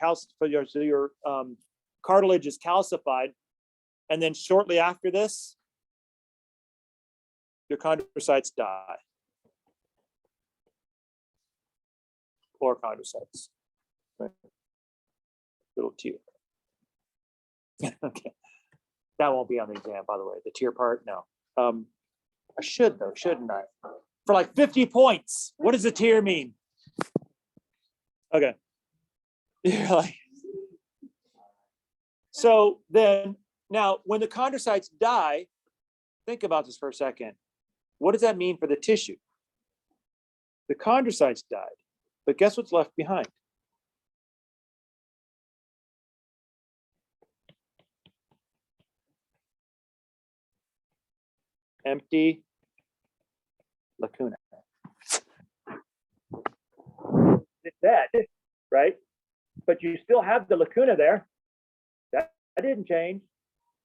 cartilage is calcified, and then shortly after this, your chondrocytes die. Or chondrocytes, right? Little tear. Okay, that won't be on the exam, by the way. The tear part, no. I should though, shouldn't I? For like 50 points. What does a tear mean? Okay. You're like, so then, now when the chondrocytes die, think about this for a second. What does that mean for the tissue? The chondrocytes died, but guess what's left behind? Empty lacuna. It's dead, right? But you still have the lacuna there. That didn't change.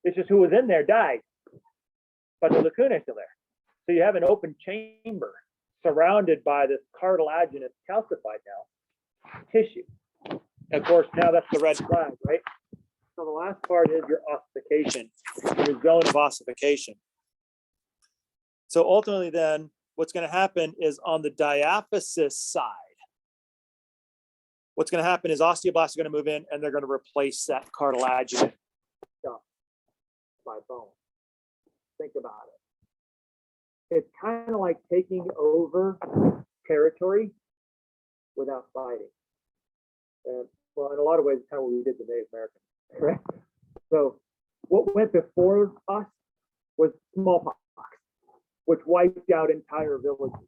It's just who was in there died. But the lacuna is still there. So you have an open chamber. surrounded by this cartilaginous calcified now tissue. And of course, now that's the red flag, right? So the last part is your ossification, your zone of ossification. So ultimately then, what's going to happen is on the diaphysis side, what's going to happen is osteoblasts are going to move in and they're going to replace that cartilaginous stuff by bone. Think about it. It's kind of like taking over territory without fighting. And well, in a lot of ways, it's kind of what we did to Native Americans, right? So what went before us was smallpox, which wiped out entire villages.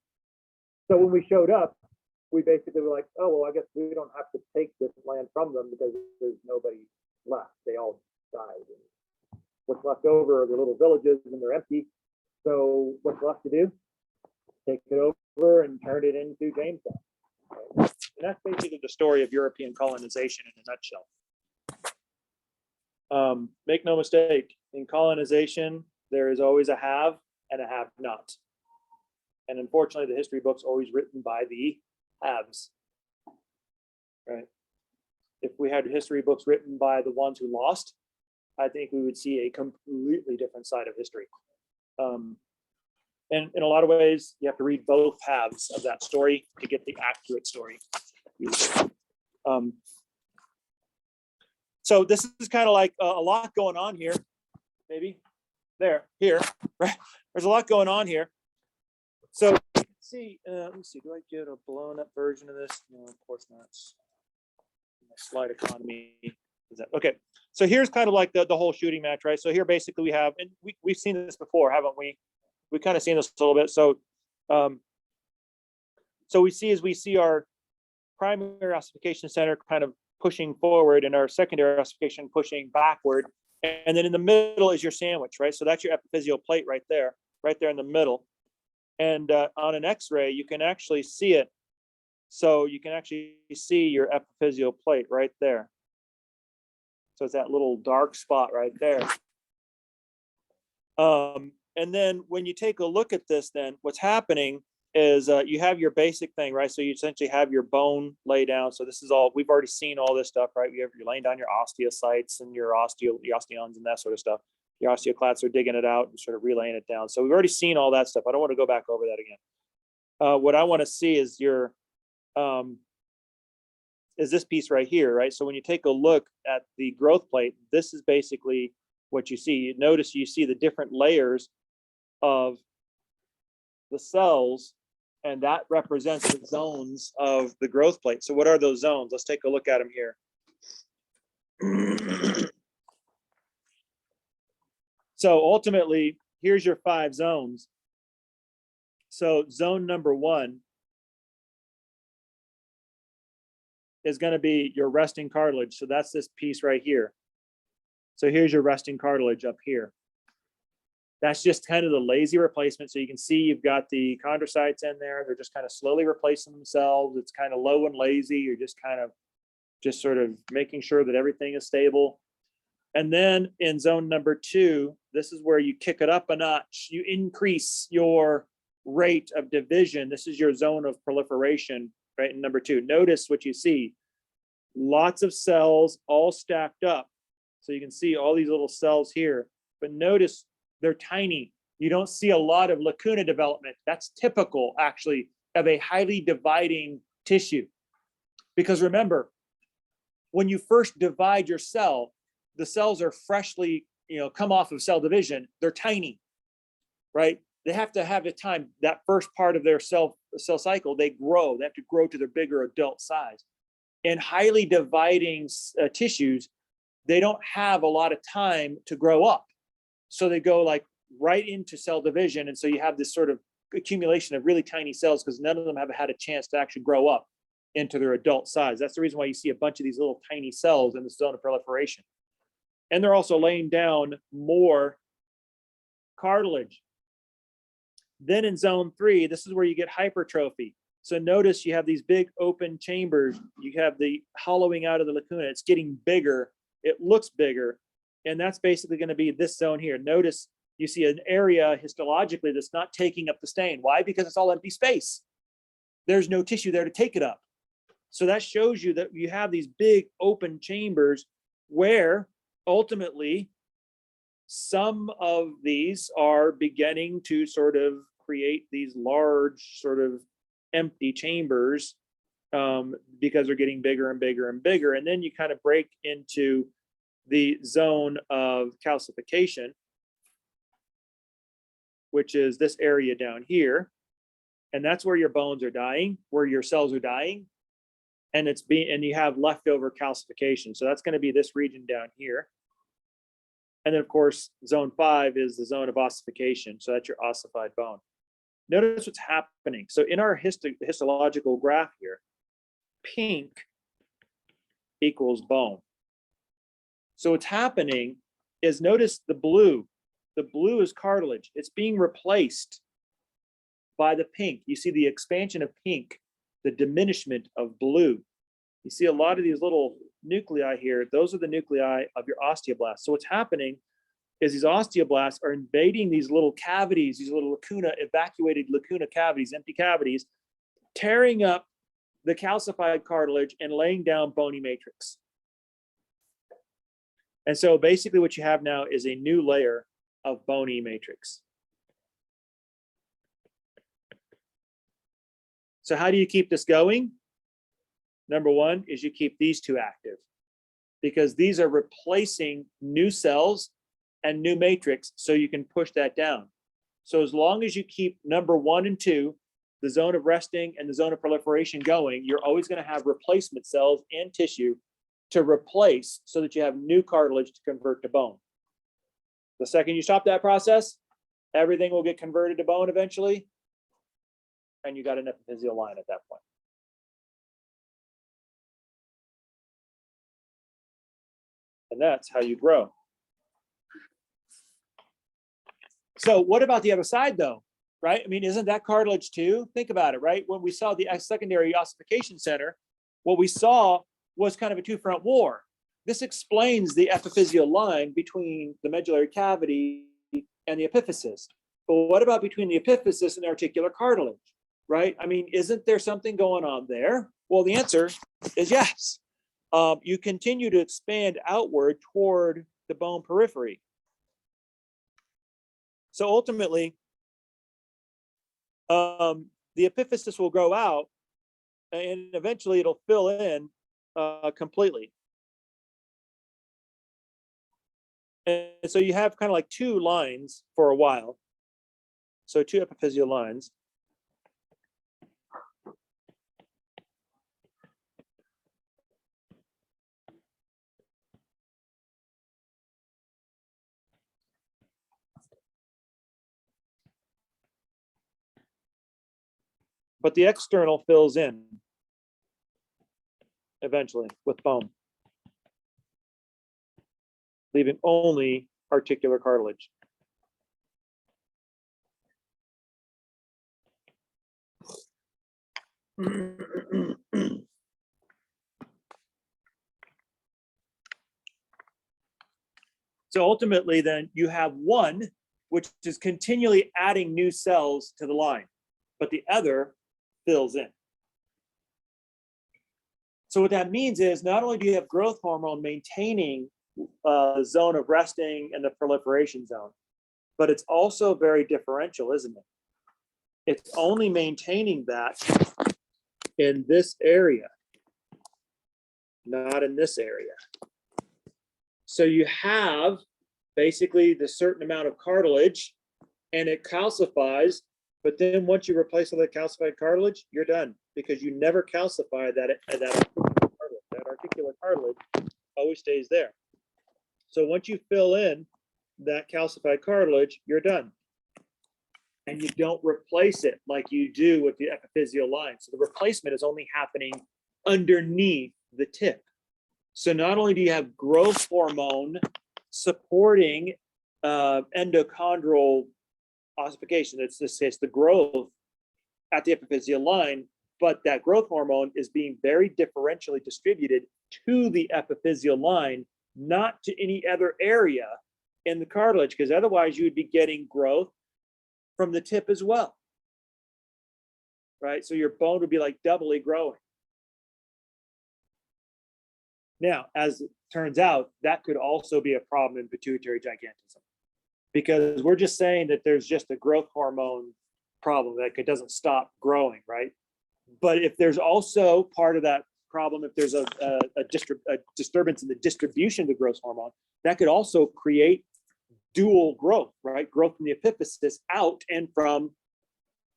So when we showed up, we basically were like, oh, well, I guess we don't have to take this land from them because there's nobody left. They all died. And what's left over are the little villages and they're empty. So what's left to do? Take it over and turn it into Jamestown. Right? And that's basically the story of European colonization in a nutshell. Make no mistake, in colonization, there is always a have and a have not. And unfortunately, the history book's always written by the haves, right? If we had history books written by the ones who lost, I think we would see a completely different side of history. And in a lot of ways, you have to read both halves of that story to get the accurate story. So this is kind of like a lot going on here, maybe here, right? There's a lot going on here. So you can see, let me see, do I get a blown up version of this? No, of course not. My slide economy is that okay? So here's kind of like the whole shooting match, right? So here basically we have, and we've seen this before, haven't we? We've kind of seen this a little bit. So, so we see our primary ossification center kind of pushing forward and our secondary ossification pushing backward. And then in the middle is your sandwich, right? So that's your epiphyseal plate right there in the middle. And on an X-ray, you can actually see it. So you can actually see your epiphyseal plate right there. So it's that little dark spot right there. And then when you take a look at this, then what's happening is you have your basic thing, right? So you essentially have your bone lay down. So this is all, we've already seen all this stuff, right? You're laying down your osteocytes and your osteons and that sort of stuff. Your osteoclasts are digging it out and sort of relaying it down. So we've already seen all that stuff. I don't want to go back over that again. What I want to see is your, is this piece right here, right? So when you take a look at the growth plate, this is basically what you see. You notice you see the different layers of the cells, and that represents the zones of the growth plate. So what are those zones? Let's take a look at them here. So ultimately, here's your 5 zones. So zone number 1 is going to be your resting cartilage. So that's this piece right here. So here's your resting cartilage up here. That's just kind of the lazy replacement. So you can see you've got the chondrocytes in there. They're just kind of slowly replacing themselves. It's kind of low and lazy. You're just kind of just sort of making sure that everything is stable. And then in zone number 2, this is where you kick it up a notch. You increase your rate of division. This is your zone of proliferation, right? In number 2, notice what you see. Lots of cells all stacked up. So you can see all these little cells here, but notice they're tiny. You don't see a lot of lacuna development. That's typical, actually, of a highly dividing tissue. Because remember, when you first divide your cell, the cells are freshly, come off of cell division. They're tiny, right? They have to have a time, that first part of their cell cycle, they grow. They have to grow to their bigger adult size. In highly dividing tissues, they don't have a lot of time to grow up. So they go like right into cell division. And so you have this sort of accumulation of really tiny cells because none of them have had a chance to actually grow up into their adult size. That's the reason why you see a bunch of these little tiny cells in the zone of proliferation. And they're also laying down more cartilage. Then in zone 3, this is where you get hypertrophy. So notice you have these big open chambers. You have the hollowing out of the lacuna. It's getting bigger. It looks bigger. And that's basically going to be this zone here. Notice you see an area histologically that's not taking up the stain. Why? Because it's all empty space. There's no tissue there to take it up. So that shows you that you have these big open chambers where ultimately some of these are beginning to sort of create these large sort of empty chambers because they're getting bigger and bigger and bigger. And then you kind of break into the zone of calcification, which is this area down here. And that's where your bones are dying, where your cells are dying. And you have leftover calcification. So that's going to be this region down here. And then of course, zone 5 is the zone of ossification. So that's your ossified bone. Notice what's happening. So in our histological graph here, pink equals bone. So what's happening is, notice the blue. The blue is cartilage. It's being replaced by the pink. You see the expansion of pink, the diminishment of blue. You see a lot of these little nuclei here. Those are the nuclei of your osteoblasts. So what's happening is these osteoblasts are invading these little cavities, these little evacuated lacuna cavities, empty cavities, tearing up the calcified cartilage and laying down bony matrix. And so basically what you have now is a new layer of bony matrix. So how do you keep this going? Number one is you keep these two active, because these are replacing new cells and new matrix, so you can push that down. So as long as you keep number 1 and 2, the zone of resting and the zone of proliferation going, you're always going to have replacement cells and tissue to replace so that you have new cartilage to convert to bone. The second you stop that process, everything will get converted to bone eventually, and you got an epiphyseal line at that point. And that's how you grow. So what about the other side though, right? I mean, isn't that cartilage too? Think about it, right? When we saw the secondary ossification center, what we saw was kind of a two-front war. This explains the epiphyseal line between the medullary cavity and the epiphysis. But what about between the epiphysis and the articular cartilage, right? I mean, isn't there something going on there? Well, the answer is yes. You continue to expand outward toward the bone periphery. So ultimately, the epiphysis will grow out and eventually it'll fill in completely. And so you have kind of like two lines for a while. So two epiphyseal lines. But the external fills in eventually with bone, leaving only articular cartilage. So ultimately then you have one which is continually adding new cells to the line, but the other fills in. So what that means is not only do you have growth hormone maintaining the zone of resting and the proliferation zone, but it's also very differential, isn't it? It's only maintaining that in this area, not in this area. So you have basically the certain amount of cartilage and it calcifies, but then once you replace all that calcified cartilage, you're done, because you never calcify that articular cartilage always stays there. So once you fill in that calcified cartilage, you're done. And you don't replace it like you do with the epiphyseal line. So the replacement is only happening underneath the tip. So not only do you have growth hormone supporting endochondral ossification, it's the growth at the epiphyseal line, but that growth hormone is being very differentially distributed to the epiphyseal line, not to any other area in the cartilage, because otherwise you would be getting growth from the tip as well. Right? So your bone would be like doubly growing. Now, as it turns out, that could also be a problem in pituitary gigantism, because we're just saying that there's just a growth hormone problem, that it doesn't stop growing, right? But if there's also part of that problem, if there's a disturbance in the distribution of the growth hormone, that could also create dual growth, right? Growth from the epiphysis out and from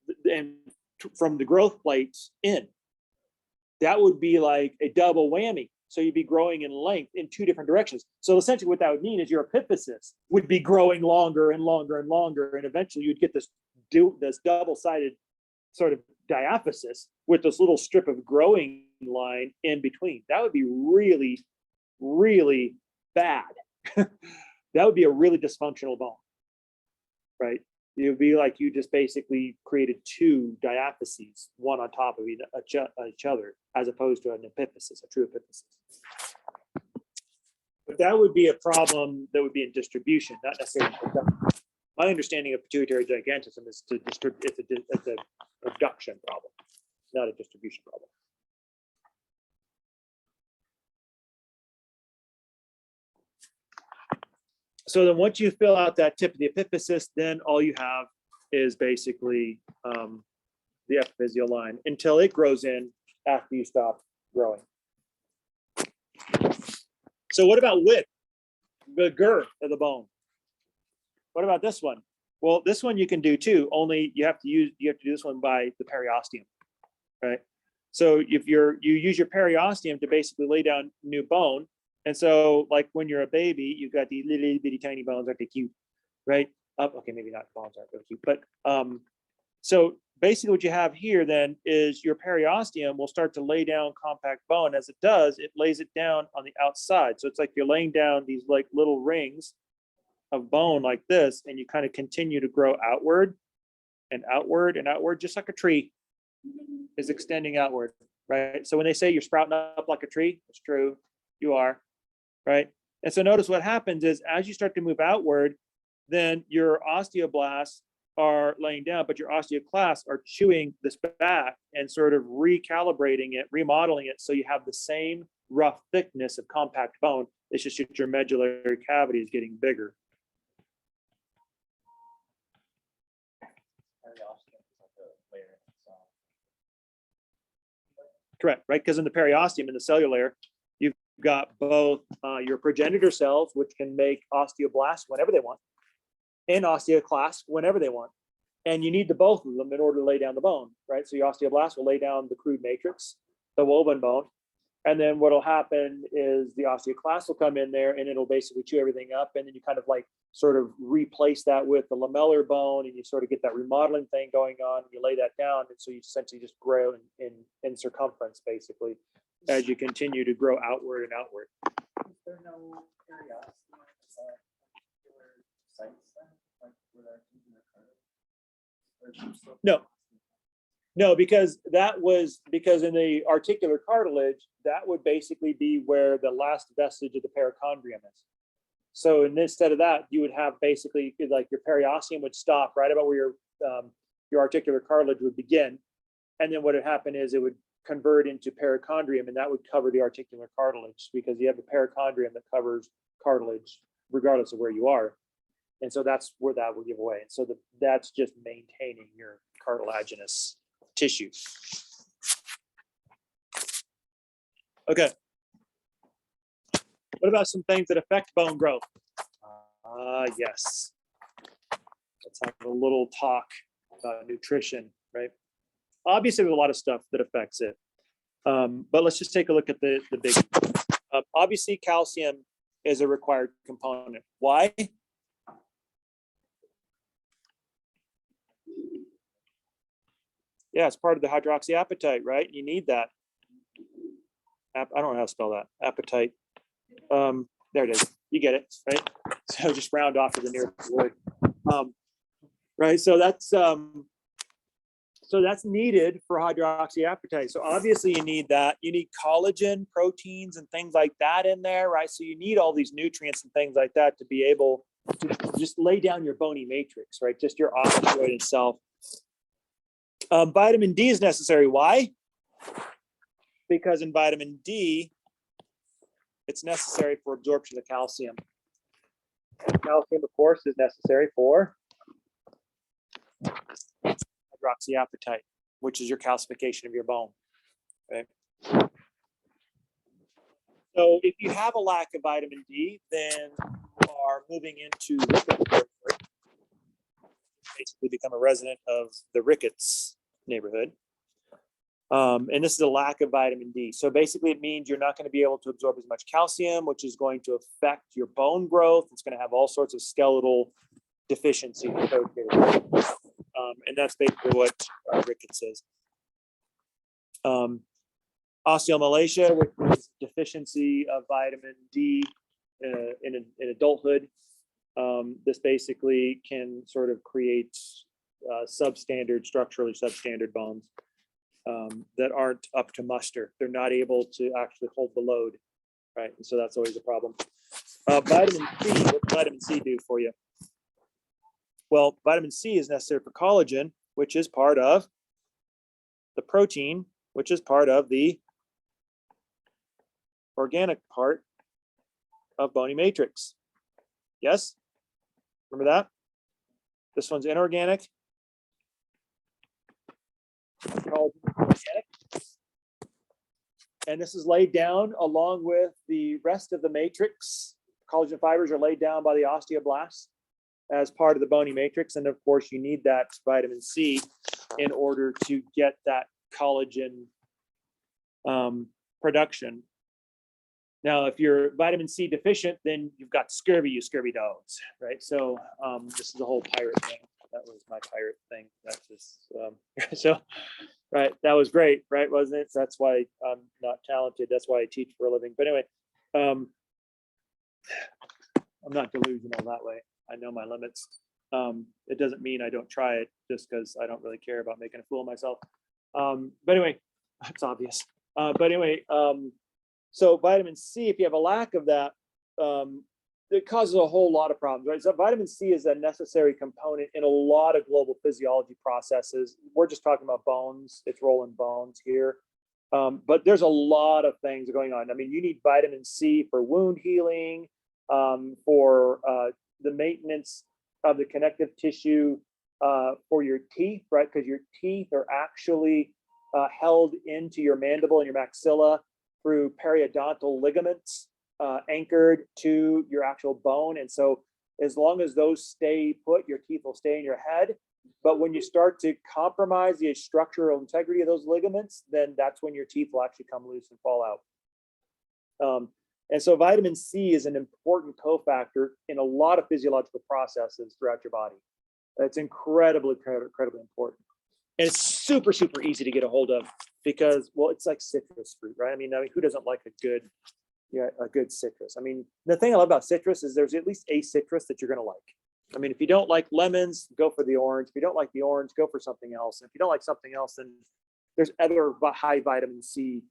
the growth plates in. That would be like a double whammy. So you'd be growing in length in two different directions. So essentially what that would mean is your epiphysis would be growing longer and longer and longer. And eventually you'd get this double-sided sort of diaphysis with this little strip of growing line in between. That would be really, really bad. That would be a really dysfunctional bone, right? It would be like you just basically created two diaphyses, one on top of each other, as opposed to an epiphysis, a true epiphysis. But that would be a problem that would be in distribution, not necessarily in production. My understanding of pituitary gigantism is to distribute. It's a production problem, not a distribution problem. So then once you fill out that tip of the epiphysis, then all you have is basically the epiphyseal line until it grows in after you stop growing. So what about width, the girth of the bone? What about this one? Well, this one you can do too, only you have to do this one by the periosteum, right? So if you use your periosteum to basically lay down new bone. And so like when you're a baby, you've got these little bitty tiny bones, aren't they cute, right? Okay, maybe not bones aren't really cute, but so basically what you have here then is your periosteum will start to lay down compact bone. As it does, it lays it down on the outside. So it's like you're laying down these like little rings of bone like this, and you kind of continue to grow outward and outward and outward, just like a tree is extending outward, right? So when they say you're sprouting up like a tree, it's true, you are, right? And so notice what happens is as you start to move outward, then your osteoblasts are laying down, but your osteoclasts are chewing this back and sort of recalibrating it, remodeling it, so you have the same rough thickness of compact bone. It's just that your medullary cavity is getting bigger. Correct, right? Because in the periosteum, in the cellular layer, you've got both your progenitor cells, which can make osteoblasts whenever they want, and osteoclasts whenever they want. And you need the both of them in order to lay down the bone, right? So your osteoblast will lay down the crude matrix, the woven bone. And then what'll happen is the osteoclast will come in there and it'll basically chew everything up. And then you kind of like sort of replace that with the lamellar bone, and you sort of get that remodeling thing going on. You lay that down, and so you essentially just grow in circumference basically as you continue to grow outward and outward. Is there no periosteum particular sites then, like where they're keeping the cartilage? No, because in the articular cartilage, that would basically be where the last vestige of the perichondrium is. So instead of that, you would have basically like your periosteum would stop right about where your articular cartilage would begin. And then what would happen is it would convert into perichondrium, and that would cover the articular cartilage, because you have a perichondrium that covers cartilage regardless of where you are. And so that's where that will give away. And so that's just maintaining your cartilaginous tissue. Okay. What about some things that affect bone growth? Yes. Let's have a little talk about nutrition, right? Obviously, there's a lot of stuff that affects it. But let's just take a look at the big. Obviously, calcium is a required component. Why? Yeah, it's part of the hydroxyapatite, right? You need that. I don't know how to spell that. Appetite. There it is. You get it, right? So just round off to the nearest word. Right. So that's needed for hydroxyapatite. So obviously you need that. You need collagen, proteins, and things like that in there, right? So you need all these nutrients and things like that to be able to just lay down your bony matrix, right? Just your osteoid itself. Vitamin D is necessary. Why? Because in vitamin D, it's necessary for absorption of calcium. Calcium, of course, is necessary for hydroxyapatite, which is your calcification of your bone. Okay. So if you have a lack of vitamin D, then you are moving into rickets territory. Basically become a resident of the rickets neighborhood. And this is a lack of vitamin D. So basically it means you're not going to be able to absorb as much calcium, which is going to affect your bone growth. It's going to have all sorts of skeletal deficiencies associated with it. And that's basically what rickets is. Osteomalacia, which is deficiency of vitamin D in adulthood. This basically can sort of create structurally substandard bones that aren't up to muster. They're not able to actually hold the load, right? And so that's always a problem. Vitamin C, what does vitamin C do for you? Well, vitamin C is necessary for collagen, which is part of the protein, which is part of the organic part of bony matrix. Yes? Remember that? This one's inorganic. Collagen is organic. And this is laid down along with the rest of the matrix. Collagen fibers are laid down by the osteoblasts as part of the bony matrix. And of course, you need that vitamin C in order to get that collagen production. Now, if you're vitamin C deficient, then you've got scurvy, you scurvy dogs, right? So this is a whole pirate thing. That was my pirate thing. That's just, so, right, that was great, right, wasn't it? So that's why I'm not talented. That's why I teach for a living. But anyway, I'm not delusional that way. I know my limits. It doesn't mean I don't try it just because I don't really care about making a fool of myself. But anyway, it's obvious. But anyway, so vitamin C, if you have a lack of that, it causes a whole lot of problems, right? So vitamin C is a necessary component in a lot of global physiology processes. We're just talking about bones. It's rolling bones here. But there's a lot of things going on. I mean, you need vitamin C for wound healing, for the maintenance of the connective tissue for your teeth, right? Because your teeth are actually held into your mandible and your maxilla through periodontal ligaments anchored to your actual bone. And so as long as those stay put, your teeth will stay in your head. But when you start to compromise the structural integrity of those ligaments, then that's when your teeth will actually come loose and fall out. And so vitamin C is an important cofactor in a lot of physiological processes throughout your body. It's incredibly important. And it's super, super easy to get a hold of because, well, it's like citrus fruit, right? I mean, who doesn't like a good citrus? I mean, the thing I love about citrus is there's at least a citrus that you're going to like. I mean, if you don't like lemons, go for the orange. If you don't like the orange, go for something else. And if you don't like something else, then there's other high vitamin C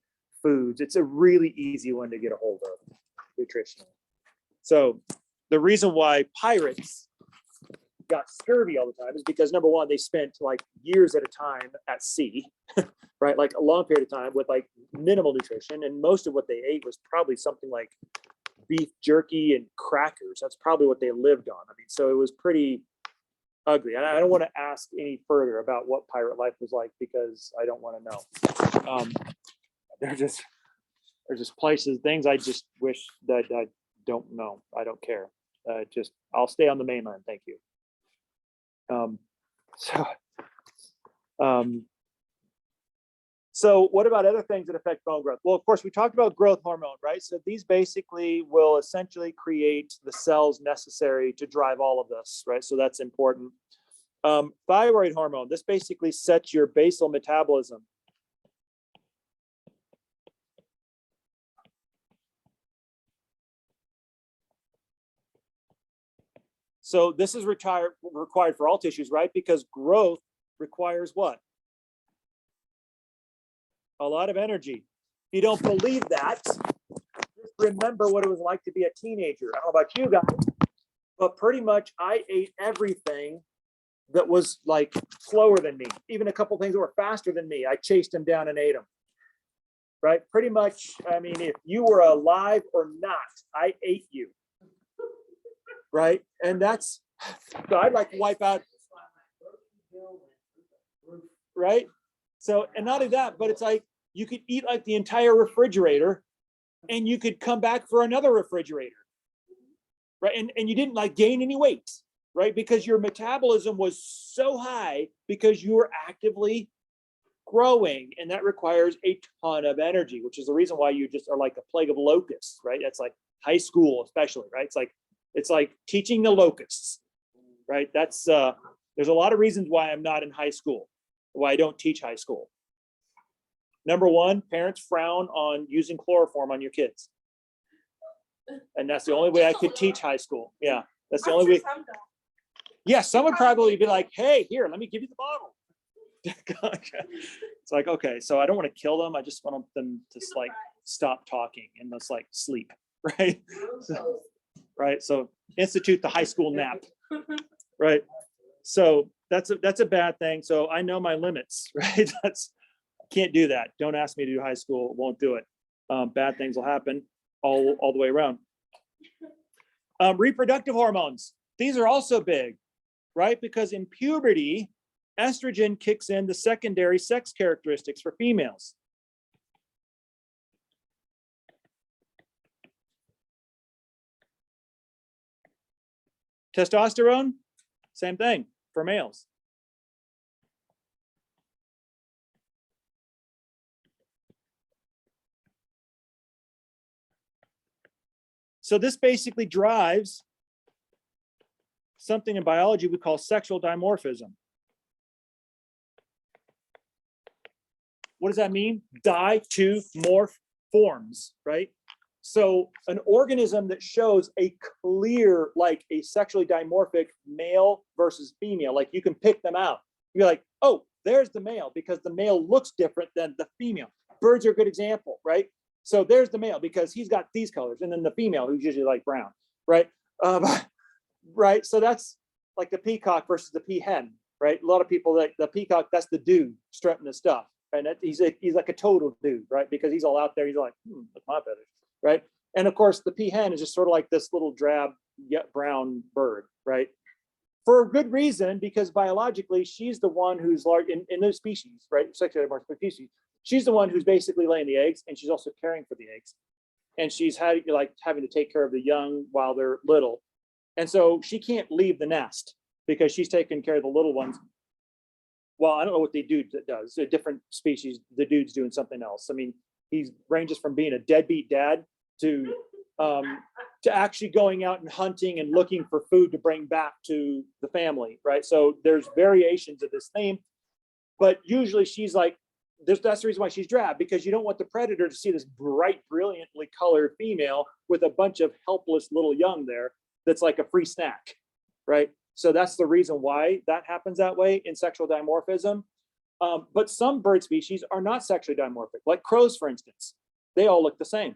foods. It's a really easy one to get a hold of nutritionally. So the reason why pirates got scurvy all the time is because, number one, they spent like years at a time at sea, right? Like a long period of time with like minimal nutrition. And most of what they ate was probably something like beef jerky and crackers. That's probably what they lived on. I mean, so it was pretty ugly. And I don't want to ask any further about what pirate life was like because I don't want to know. They're just places, things I just wish that I don't know. I don't care. I'll stay on the mainland. Thank you. So what about other things that affect bone growth? Well, of course, we talked about growth hormone, right? So these basically will essentially create the cells necessary to drive all of this, right? So that's important. Thyroid hormone, this basically sets your basal metabolism. So this is required for all tissues, right? Because growth requires what? A lot of energy. If you don't believe that, just remember what it was like to be a teenager. I don't know about you guys, but pretty much I ate everything that was like slower than me. Even a couple things that were faster than me, I chased them down and ate them. Right? Pretty much, I mean, if you were alive or not, I ate you. Right? And that's, so I'd like to wipe out. Right? So, and not only that, but it's like you could eat like the entire refrigerator and you could come back for another refrigerator. Right? And you didn't like gain any weight, right? Because your metabolism was so high because you were actively growing, and that requires a ton of energy, which is the reason why you just are like a plague of locusts, right? That's like high school, especially, right? It's like teaching the locusts, right? That's there's a lot of reasons why I'm not in high school, why I don't teach high school. Number one, parents frown on using chloroform on your kids. And that's the only way I could teach high school. Yeah, that's the only way. Yeah, some would probably be like, hey, here, let me give you the bottle. It's like, okay, so I don't want to kill them. I just want them to like stop talking and just like sleep, right? So, right. So institute the high school nap, right? So that's a bad thing. So I know my limits, right? I can't do that. Don't ask me to do high school. Won't do it. Bad things will happen all the way around. Reproductive hormones. These are also big, right? Because in puberty, estrogen kicks in the secondary sex characteristics for females. Testosterone, same thing for males. So this basically drives something in biology we call sexual dimorphism. What does that mean? Di to morph forms, right? So an organism that shows a clear, like a sexually dimorphic male versus female, like you can pick them out. You're like, oh, there's the male because the male looks different than the female. Birds are a good example, right? So there's the male because he's got these colors, and then the female who's usually like brown, right? Right. So that's like the peacock versus the peahen, right? A lot of people like the peacock, that's the dude strutting his stuff. And he's like a total dude, right? Because he's all out there. He's like, look my feathers, right? And of course, the peahen is just sort of like this little drab, yet brown bird, right? For a good reason, because biologically, she's the one who's large in those species, right? Sexually dimorphic species. She's the one who's basically laying the eggs, and she's also caring for the eggs, and she's having to take care of the young while they're little, and so she can't leave the nest because she's taking care of the little ones. Well, I don't know what the dude does. A different species, the dude's doing something else. I mean, he ranges from being a deadbeat dad to actually going out and hunting and looking for food to bring back to the family, right? So there's variations of this theme, but usually she's like, that's the reason why she's drab, because you don't want the predator to see this bright, brilliantly colored female with a bunch of helpless little young there that's like a free snack, right? So that's the reason why that happens that way in sexual dimorphism. But some bird species are not sexually dimorphic, like crows, for instance. They all look the same,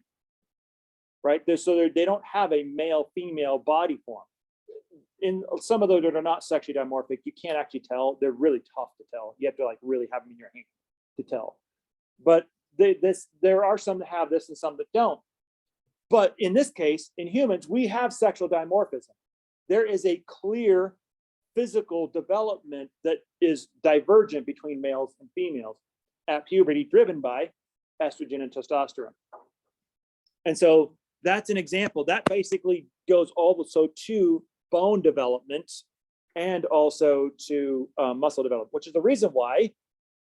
right? So they don't have a male-female body form. In some of those that are not sexually dimorphic, you can't actually tell. They're really tough to tell. You have to like really have them in your hand to tell. But there are some that have this and some that don't. But in this case, in humans, we have sexual dimorphism. There is a clear physical development that is divergent between males and females at puberty, driven by estrogen and testosterone. And so that's an example. That basically goes also to bone development and also to muscle development, which is the reason why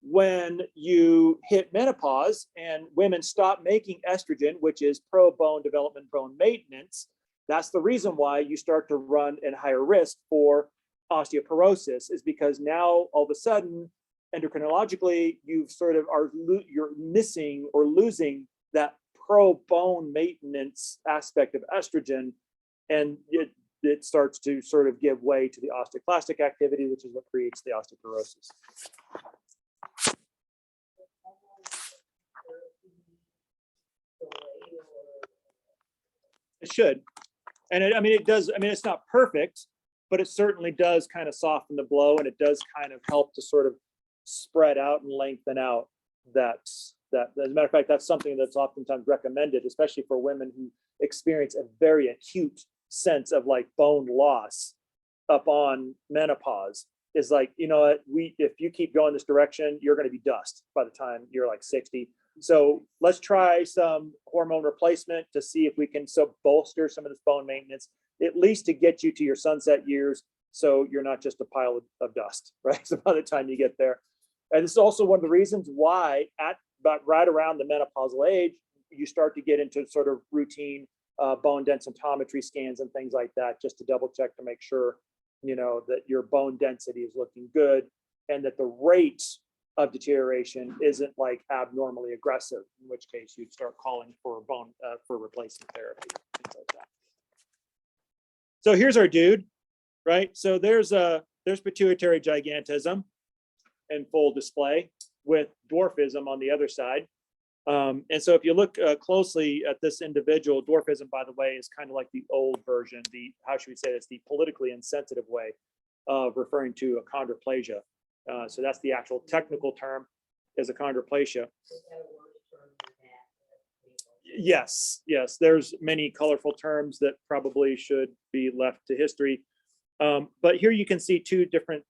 when you hit menopause and women stop making estrogen, which is pro-bone development, bone maintenance, that's the reason why you start to run at higher risk for osteoporosis, is because now all of a sudden, endocrinologically, you're missing or losing that pro-bone maintenance aspect of estrogen, and it starts to sort of give way to the osteoclastic activity, which is what creates the osteoporosis. It should. And I mean, it does, I mean, it's not perfect, but it certainly does kind of soften the blow, and it does kind of help to sort of spread out and lengthen out that, as a matter of fact, that's something that's oftentimes recommended, especially for women who experience a very acute sense of like bone loss upon menopause. Is like, you know what, if you keep going this direction, you're going to be dust by the time you're like 60. So let's try some hormone replacement to see if we can bolster some of this bone maintenance, at least to get you to your sunset years, so you're not just a pile of dust, right? So by the time you get there. And this is also one of the reasons why about right around the menopausal age, you start to get into sort of routine bone densitometry scans and things like that, just to double check to make sure, you know, that your bone density is looking good and that the rate of deterioration isn't like abnormally aggressive, in which case you'd start calling for bone for replacement therapy, things like that. So here's our dude, right? So there's pituitary gigantism in full display with dwarfism on the other side. And so if you look closely at this individual, dwarfism, by the way, is kind of like the old version, how should we say this, the politically insensitive way of referring to achondroplasia. So that's the actual technical term, is achondroplasia. Yes, there's many colorful terms that probably should be left to history. But here you can see two different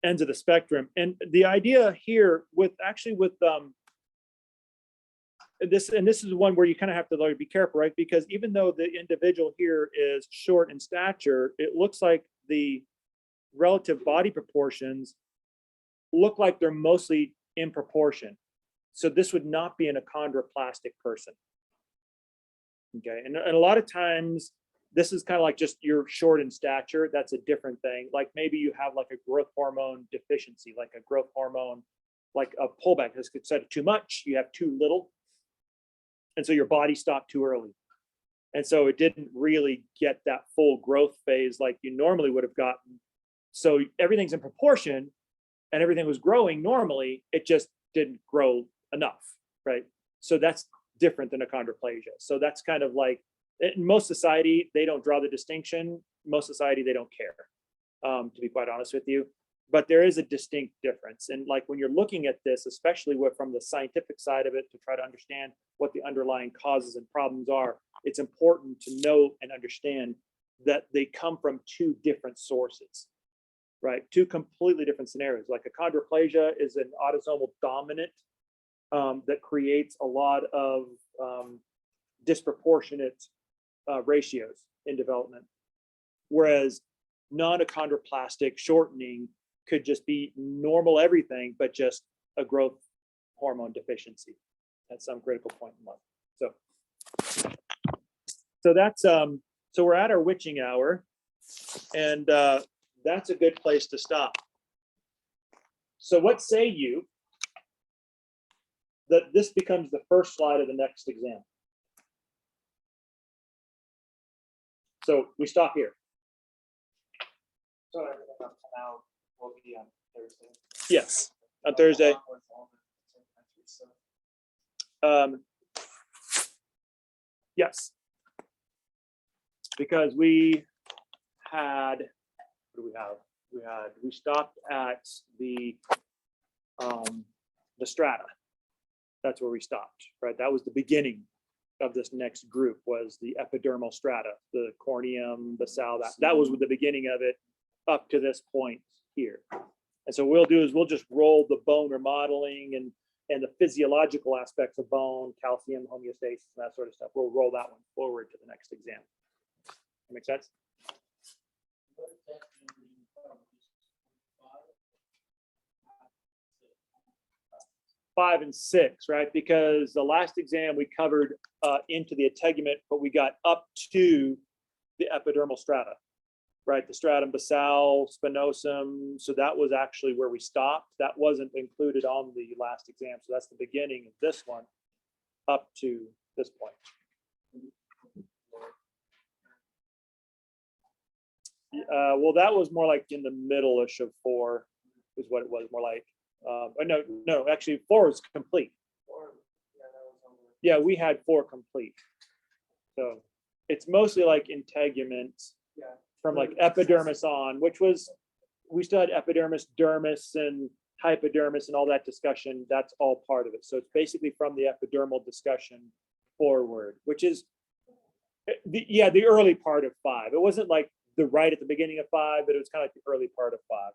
ends of the spectrum. And the idea here with this is one where you kind of have to be careful, right? Because even though the individual here is short in stature, it looks like the relative body proportions look like they're mostly in proportion. So this would not be an achondroplastic person. Okay, and a lot of times this is kind of like just you're short in stature. That's a different thing. Like maybe you have like a growth hormone deficiency, like a growth hormone, like a pullback has said too much, you have too little. And so your body stopped too early. And so it didn't really get that full growth phase like you normally would have gotten. So everything's in proportion and everything was growing normally, it just didn't grow enough, right? So that's different than achondroplasia. So that's kind of like, in most society, they don't draw the distinction. Most society, they don't care, to be quite honest with you. But there is a distinct difference. And like when you're looking at this, especially from the scientific side of it, to try to understand what the underlying causes and problems are, it's important to know and understand that they come from two different sources, right? Two completely different scenarios. Like achondroplasia is an autosomal dominant that creates a lot of disproportionate ratios in development, whereas non-achondroplastic shortening could just be normal everything, but just a growth hormone deficiency at some critical point in life. So that's so we're at our witching hour, and that's a good place to stop. So what say you that this becomes the first slide of the next exam? So we stop here. So everything up to now will be on Thursday. Yes, on Thursday. Yes, because we had, what do we have? We stopped at the strata. That's where we stopped, right? That was the beginning of this next group, was the epidermal strata, the corneum, basal, that was the beginning of it up to this point here. And so what we'll do is we'll just roll the bone remodeling and the physiological aspects of bone, calcium, homeostasis, and that sort of stuff. We'll roll that one forward to the next exam. That make sense? 5 and 6, right? Because the last exam we covered into the integument, but we got up to the epidermal strata, right? The stratum basal, spinosum. So that was actually where we stopped. That wasn't included on the last exam. So that's the beginning of this one up to this point. Well, that was more like in the middle-ish of 4 is what it was, more like. No, actually 4 is complete. Yeah, we had 4 complete. So it's mostly like integument Yeah. from like epidermis on, which was, we still had epidermis, dermis, and hypodermis and all that discussion. That's all part of it. So it's basically from the epidermal discussion forward, which is the early part of 5. It wasn't like the right at the beginning of 5, but it was kind of like the early part of 5.